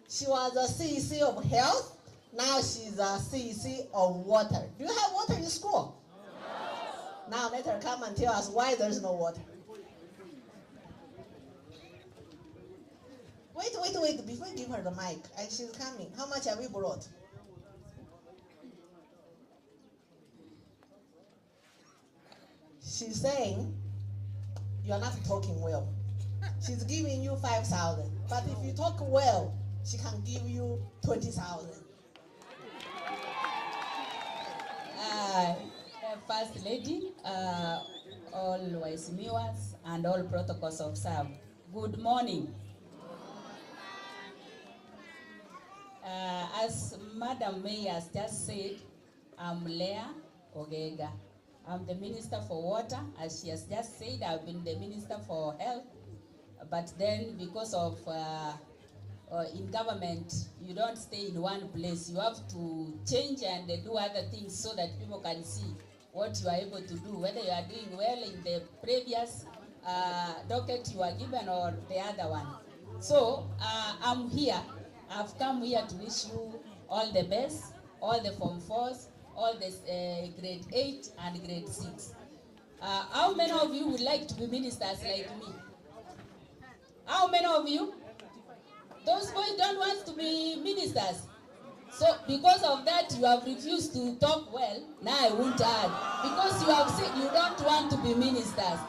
She was a CEC of Health. Now she's a CEC of Water. Do you have water in school? Yes. Now let her come and tell us why there's no water. Wait, before you give her the mic, she's coming. How much have we brought? She's saying, you're not talking well. She's giving you 5,000, but if you talk well, she can give you 20,000. First Lady, all Waisimiwas and all protocols observed. Good morning. As Madam May has just said, I'm Leah Ogega. I'm the Minister for Water. As she has just said, I've been the Minister for Health. But then because of in government, you don't stay in one place. You have to change and do other things so that people can see what you are able to do, whether you are doing well in the previous docket you are given or the other one. So I'm here. I've come here to wish you all the best, all the Form 4s, all the grade 8 and grade 6. How many of you would like to be ministers like me? How many of you? Those boys don't want to be ministers. So because of that, you have refused to talk well. Now I won't add. Because you have said you don't want to be ministers.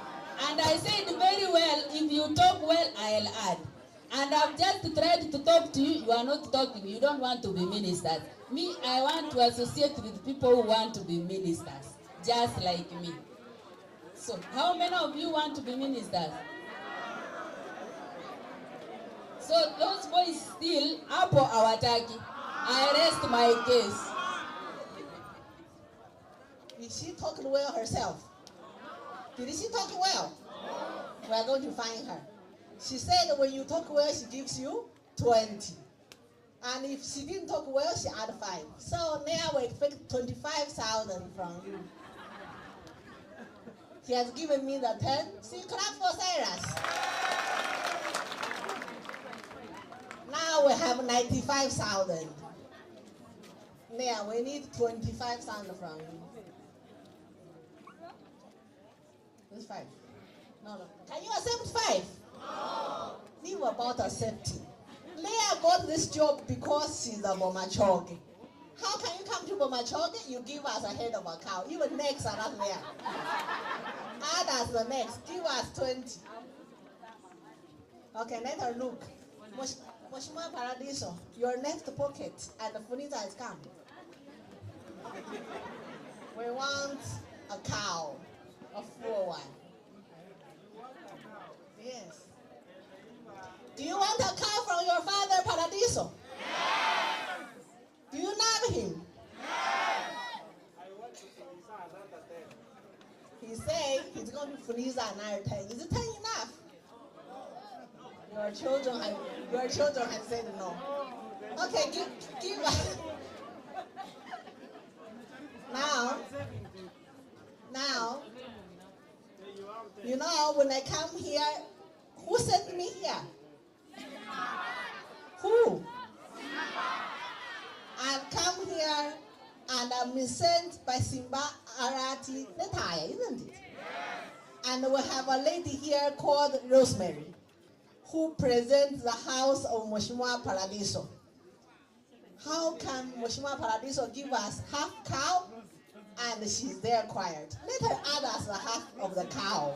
And I said very well, if you talk well, I'll add. And I've just tried to talk to you. You are not talking. You don't want to be ministers. Me, I want to associate with people who want to be ministers, just like me. So how many of you want to be ministers? So those boys still hapo hawataki. I rest my case. Is she talking well herself? Did she talk well? We are going to find her. She said when you talk well, she gives you 20. And if she didn't talk well, she add 5. So now we expect 25,000 from you. He has given me the 10. See, clap for Cyrus. Now we have 95,000. Now we need 25,000 from you. It's 5. No. Can you accept 5? No. Leave about accepting. Leah got this job because she's a Bomachoge. How can you come to Bomachoge? You give us a head of a cow. Even next are not there. Add us the next. Give us 20. Okay, let her look. Moshima Paradiso, your next pocket and the Funita has come. We want a cow, a full one. Yes. Do you want a cow from your father, Paradiso? Yes. Do you love him? Yes. He said he's going to freeze another 10. Is it 10 enough? Your children have said no. Okay, give us. Now, you know, when I come here, who sent me here? Who? I've come here and I've been sent by Simba Arati Netaya, isn't it? And we have a lady here called Rosemary, who presents the house of Moshima Paradiso. How can Moshima Paradiso give us half cow and she's there quiet? Let her add us the half of the cow.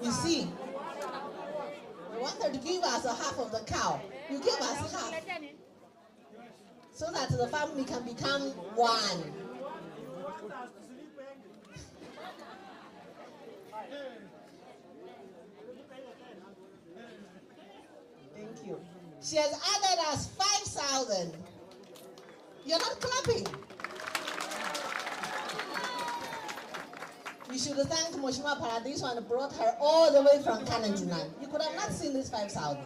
You see, we want her to give us a half of the cow. You give us half so that the family can become one. Thank you. She has added us 5,000. You're not clapping. You should thank Moshima Paradiso and brought her all the way from Kananjinan. You could have not seen this 5,000.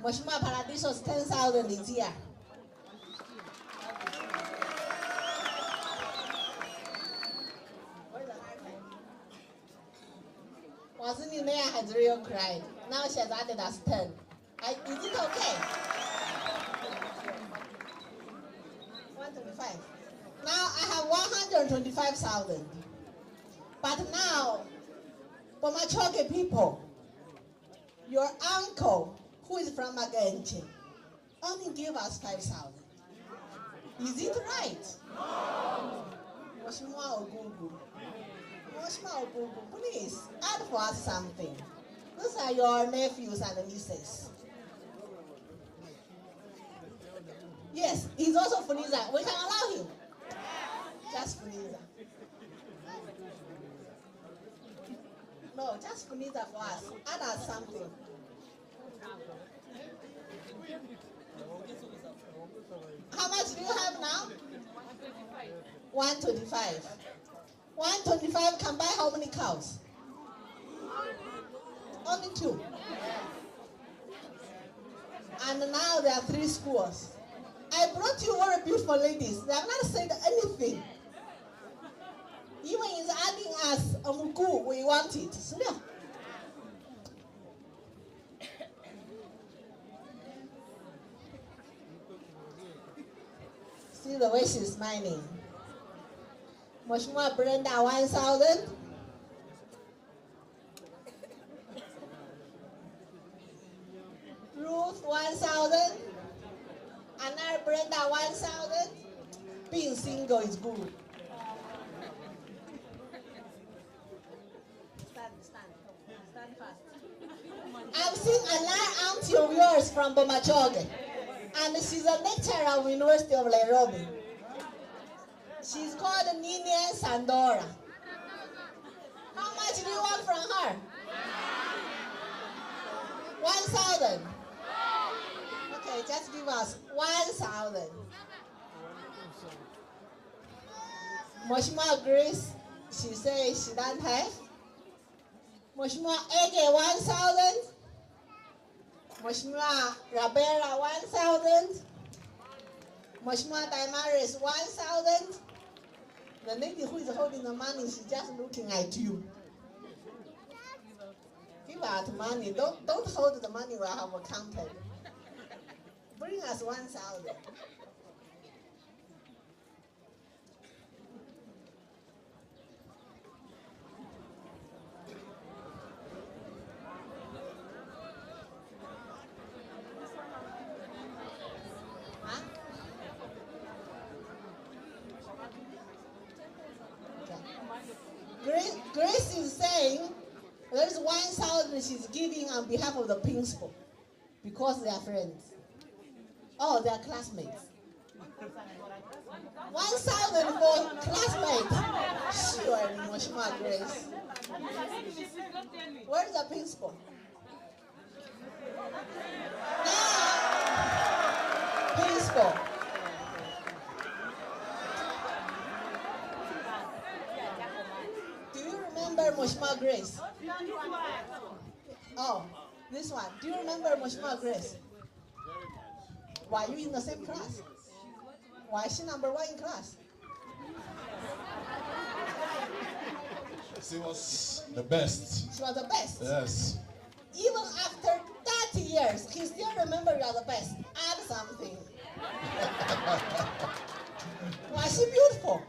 Moshima Paradiso's 10,000 is here. Wasn't in there has real cried. Now she has added us 10. Is it okay? 125. Now I have 125,000. But now, for my Choke people, your uncle, who is from Magenche, only gave us 5,000. Is it right? No. Moshima Ogugu. Moshima Ogugu, please add for us something. Those are your nephews and nieces. Yes, he's also Funiza. We can allow him. Just Funiza. No, just Funiza for us. Add us something. How much do you have now? 125. 125 can buy how many cows? Only 2. And now there are 3 schools. I brought you very beautiful ladies. They have not said anything. Even is adding us a muku, we want it. So, yeah. See the way she's smiling. Moshima Brenda 1,000. Ruth 1,000. Anna Brenda 1,000. being single is good. Stand fast. I've seen another auntie of yours from Bomachoge, and she's a lecturer of University of Nairobi. She's called Nina Sandora. How much do you want from her? 1,000. Okay, just give us 1,000. Moshma Grace, she says she don't have. Moshma Ege 1,000. Moshma Rabera 1,000. Moshma Daimaris 1,000. The lady who is holding the money, she's just looking at you. Give out money. Don't hold the money we have counted. Bring us 1,000. Grace is saying there's 1,000 she's giving on behalf of the principal because they are friends. Oh, they are classmates. 1,000 for classmates. Sure, Moshma Grace. Where's the principal? Principal. Moshma Grace. Oh, this one. Do you remember Moshma Grace? Why are you in the same class? Why is she number 1 in class? She was the best. She was the best? Yes. Even after 30 years, he still remember you are the best. Add something. Why is she beautiful?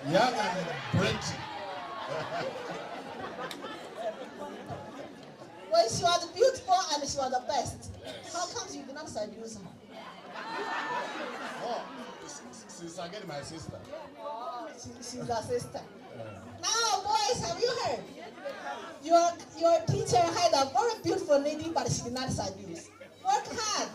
Young and pretty. Well, she was beautiful and she was the best. How come you did not seduce her? Oh, she's again my sister. She's a sister. Now, boys, have you heard? Your teacher had a very beautiful lady, but she did not seduce. Work hard.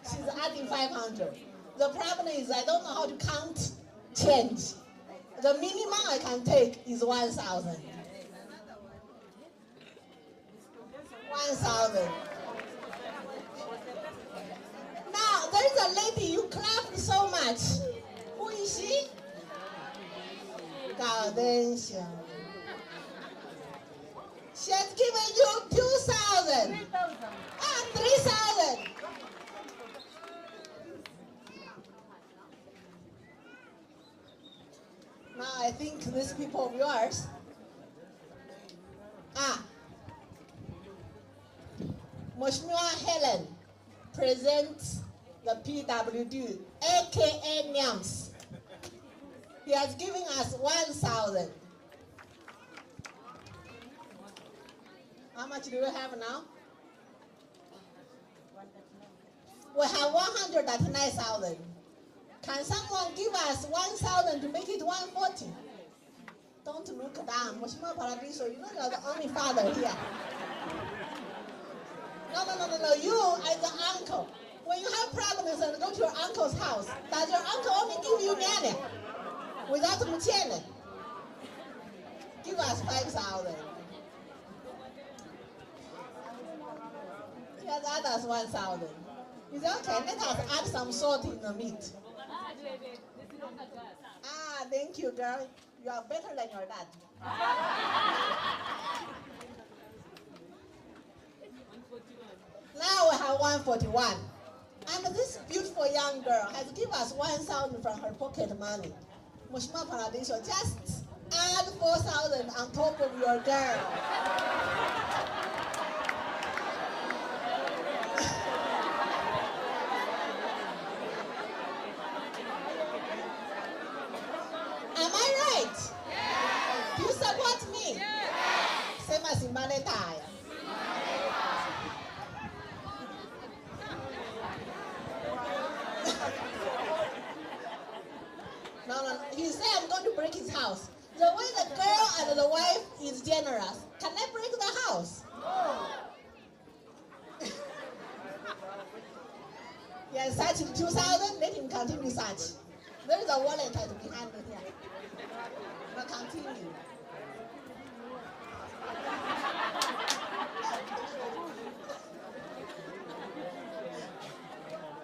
She's adding 500. The problem is I don't know how to count change. The minimum I can take is 1,000. 1,000. Now, there is a lady you clapped so much. Who is she? Gaudentia. She has given you 2,000. 3,000. Now I think these people of yours. Mheshimiwa Helen presents the PWD, aka NYAMS. He has given us 1,000. How much do we have now? We have 139,000. Can someone give us 1,000 to make it 140? Don't look down. Mheshimiwa Paradiso, you know you're the only father here. No. You as the uncle. When you have problems and go to your uncle's house, does your uncle only give you nyane without mchele? Give us 5,000. He has added us 1,000. He said, okay, let us add some salt in the meat. Thank you, girl. You are better than your dad. Now we have 141. And this beautiful young girl has given us 1,000 from her pocket money. Mheshimiwa Paradiso, just add 4,000 on top of your girl. Am I right? Yes. Do you support me? Yes. Sema Simbane Taya. No. He said I'm going to break his house. The way the girl and the wife is generous, can I break the house? He has searched in 2000, let him continue search. There is a wallet behind me here. But continue.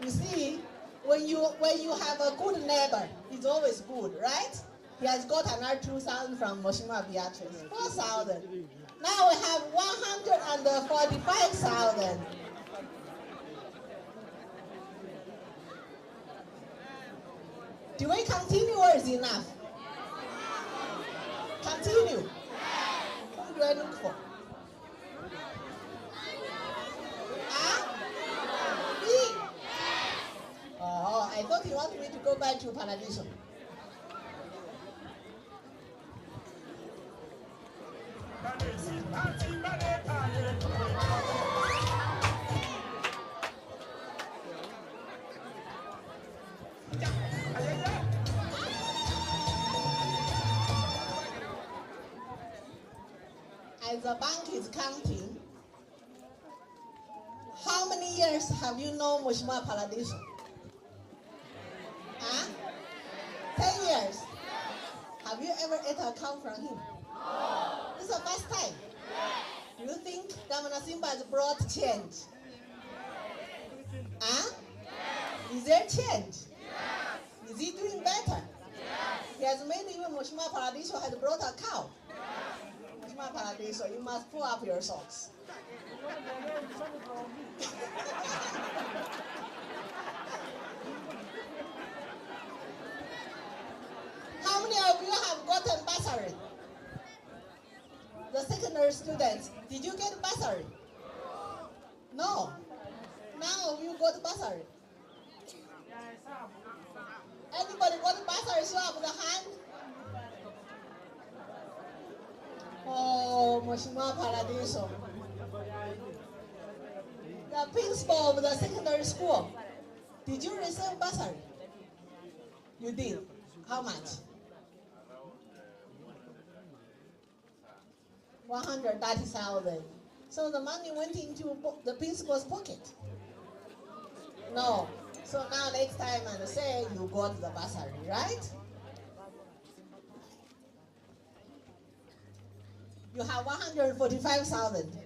You see, when you have a good neighbor, it's always good, right? He has got another 2,000 from Moshima Beatrice. 4,000. Now we have 145,000. Do we continue or is enough? Continue. What do I look for? Me? Oh, I thought you wanted me to go back to Paradiso. As the bank is counting, how many years have you known Mheshimiwa Paradiso? 10 years. Have you ever ate an account from him? This is the first time. Do you think Governor Simba has brought change? Is there change? Is he doing better? He has made even Mheshimiwa Paradiso has brought a cow. Mheshimiwa Paradiso, you must pull up your socks. How many of you have gotten bursary? The secondary students, did you get bursary? No. Now you got bursary. Anybody got bursary? Show up the hand. Oh, Mheshimiwa Paradiso. The principal of the secondary school, did you receive bursary? You did. How much? 130,000. So the money went into the principal's pocket? No. So now next time I say you got the bursary, right? You have 145,000.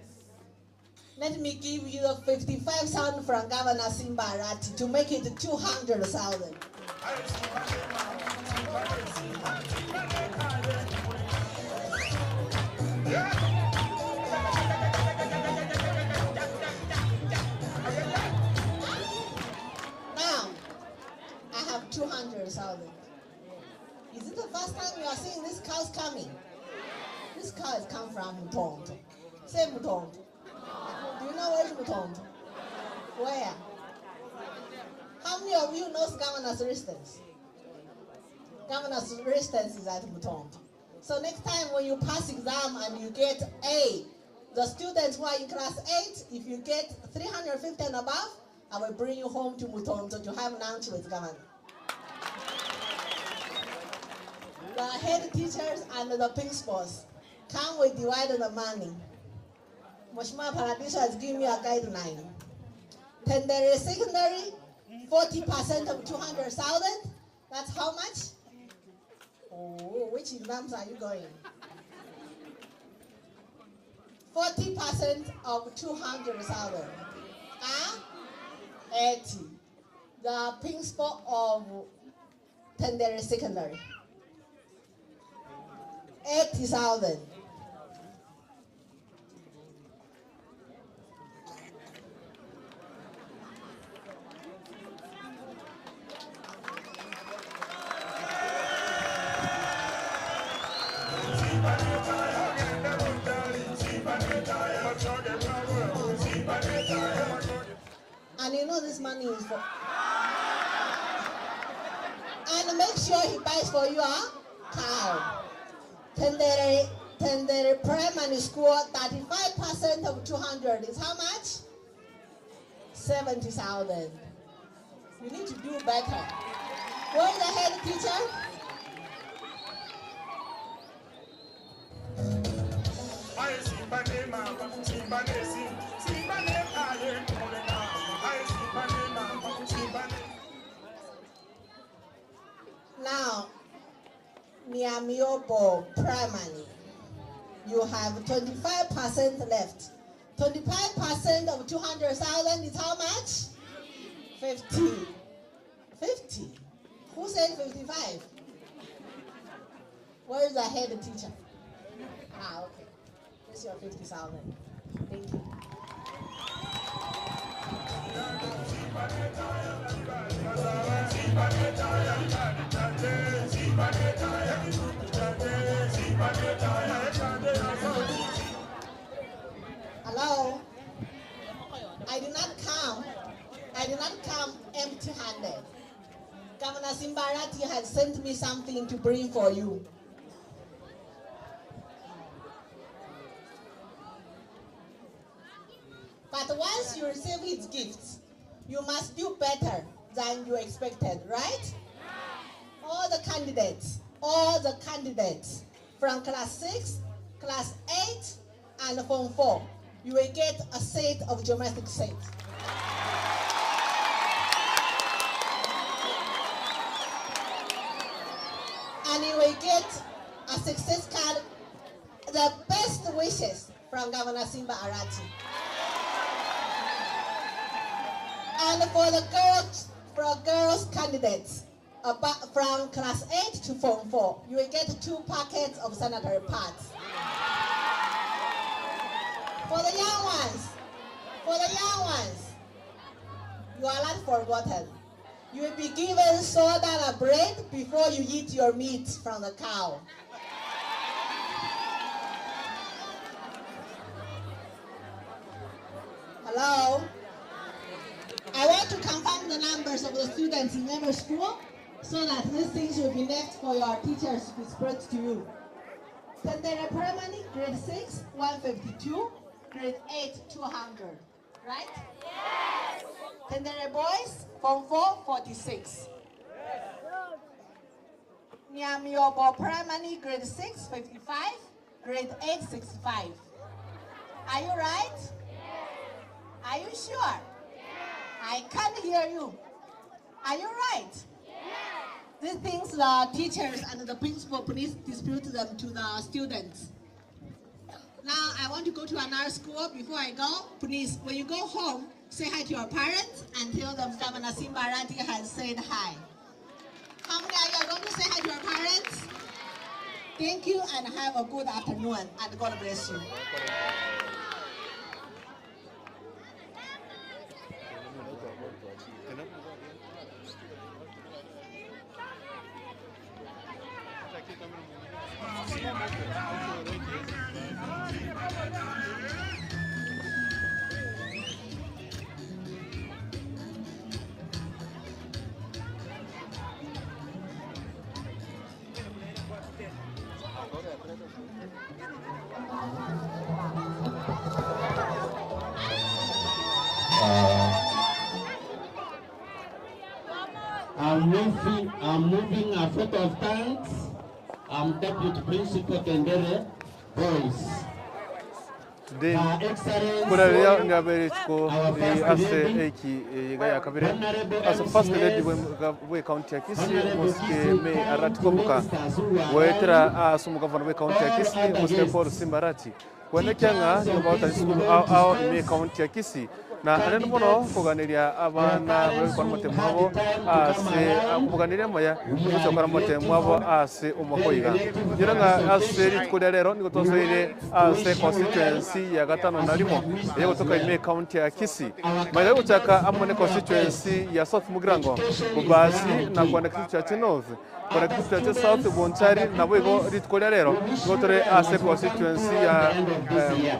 Let me give you the 55,000 from Governor Simba Arati to make it 200,000. Now, I have 200,000. Is it the first time you are seeing this cows coming? This cow has come from Mutondo. Say Mutondo. Do you know where is Mutondo? Where? How many of you knows Governor's residence? Governor's residence is at Mutondo. So next time when you pass exam and you get A, the students who are in class 8, if you get 350 and above, I will bring you home to Mutondo to have lunch with Governor. The head teachers and the principals, can we divide the money? Mheshimiwa Paradiso has given me a guideline. Tendere secondary, 40% of 200,000. That's how much? Oh, which exams are you going? 40% of 200,000. 80. The principal of Tendere secondary. 80,000. And you know this money is for. And make sure he buys for you a cow. Tendere Tendere Primary School, 35% of 200 is how much? 70,000. You need to do better. Where is the head teacher? Now, Niamiobo Primary, you have 25% left. 25% of 200,000 is how much? 50. 50. Who said 55? Where is the head teacher? Ah, okay. Here's your 50,000. Thank you. Hello? I did not come empty-handed. Governor Simba Arati has sent me something to bring for you. But once you receive his gifts, you must do better than you expected, right? All the candidates from class 6, class 8, and Form 4, you will get a set of geometric sets. And you will get a success card, the best wishes from Governor Simba Arati. And for the girls candidates, from class 8 to Form 4, you will get 2 packets of sanitary pads. For the young ones, you are not forgotten. You will be given soda and bread before you eat your meat from the cow. Hello? I want to confirm the numbers of the students in every school so that these things will be left for your teachers to spread to you. Tendere Primary, grade 6, 152, grade 8, 200, right? Yes! Tendere Boys, Form 4, 46. Niamiobo Primary, grade 6, 55, grade 8, 65. Are you right? Yes. Are you sure? I can't hear you. Are you right? Yes. These things the teachers and the principal please distribute them to the students. Now I want to go to another school. Before I go, please, when you go home, say hi to your parents and tell them Governor Simba Arati has said hi. How many of you are going to say hi to your parents? Thank you and have a good afternoon and God bless you. I'm moving a photo of thanks. I'm Deputy Principal Tendere Boys. Kuraria ngabereko ase eki gaya kabire as first lady we county Kisi Lady May Arati komuka wetra asumuka from we county Kisi muske for Simba Arati kwenda kyanga about school au me county Kisi na anene mono kuganiria abana bari kwa mutemabo ase kuganiria maya kuchokara mutemabo ase umakoiga jiranga ase rikuderero niko tonsoire ase constituency ya gatano na limo ye kutoka ime county ya Kisi maya kuchaka amone constituency ya South Mugrango kubasi na kwa constituency North kwa constituency South Bonchari na bwego rikuderero ngotore ase constituency ya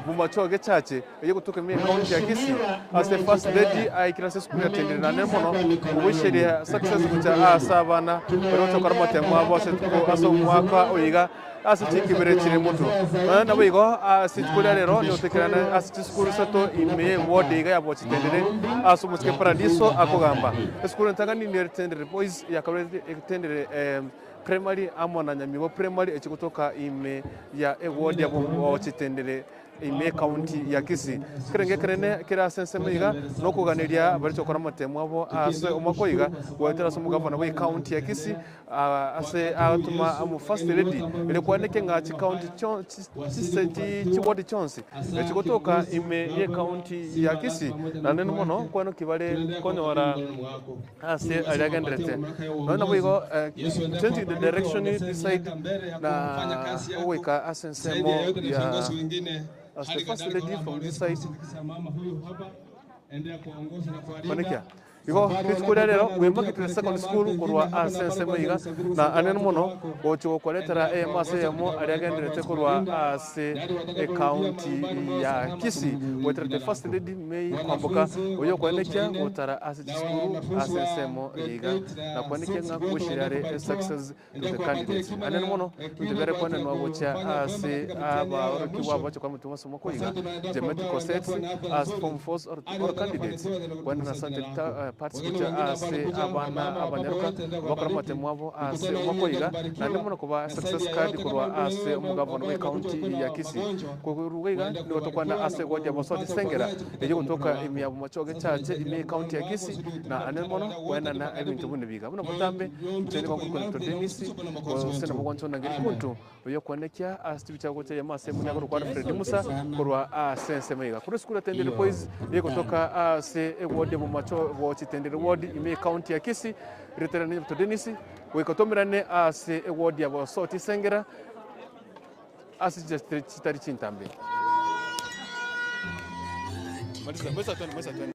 Bumachoge chache ye kutoka ime county ya Kisi as the first lady I can school attended na nemono ubishiria success kucha asabana bero chokara motemwa bose ko aso mwaka oiga asichikibere chire mutu na wigo asichikula rero ni utekirana asichikuru sato ime ward iga yabo chitendere asumuske paradiso akogamba skuru ntangani ni tendere boys yakabere tendere primary amona nyamibo primary echikutoka ime ya ward yabo chitendere ime county ya Kisii kirenge kirene kira sensemeiga no kuganiria bari chokora matemu abo ase omakoiga gwetera sumugavana we county ya Kisii ase atuma amu first lady ile kwaneke ngachi county chi ward chonsi echikotoka ime ye county ya Kisii na neno mono kwano kibale konyora ase aliagendrete no wigo changing the direction decide na weka asensemo ya as the first lady from this side. Manikia. Iko kichukua leo wemba kitule second school kurwa asensemeiga na aneno mono ocho koletera mase yamo aliagendrete kurwa ase county ya Kisii wetra the first lady May kwamboka oyo kwanekia otara ase school asensemo iga na kwanekia nga kushirare success to the candidates aneno mono tutegere kwa neno abocha ase aba orokiwa abacho kwa mtu masomo ko iga geometrical sets as form force or candidates when na Sanitary participate ase abana abanyaruka bakora matemu abo ase makoiga na ndimo kuba success card kurwa ase umugavana we county ya Kisii kuruiga ndio tokwana ase wadi ya Bosoti Sengera eje kutoka imi abo machoge chache imi county ya Kisii na anemono wena na ebintu bune biga buna kutambe tene kwa kunto denisi sena bogwancho na ngiri kuntu yo kwanekia ase bichago cha yamase munyagoro kwa Fred Musa kurwa ase semeiga kuri school attended boys ye kutoka ase wadi ya macho watch tendere ward ime county ya Kisii return to Denisi wikotomirane ase ward ya Bosoti Sengera ase chitari chintambe maliza mwesa tani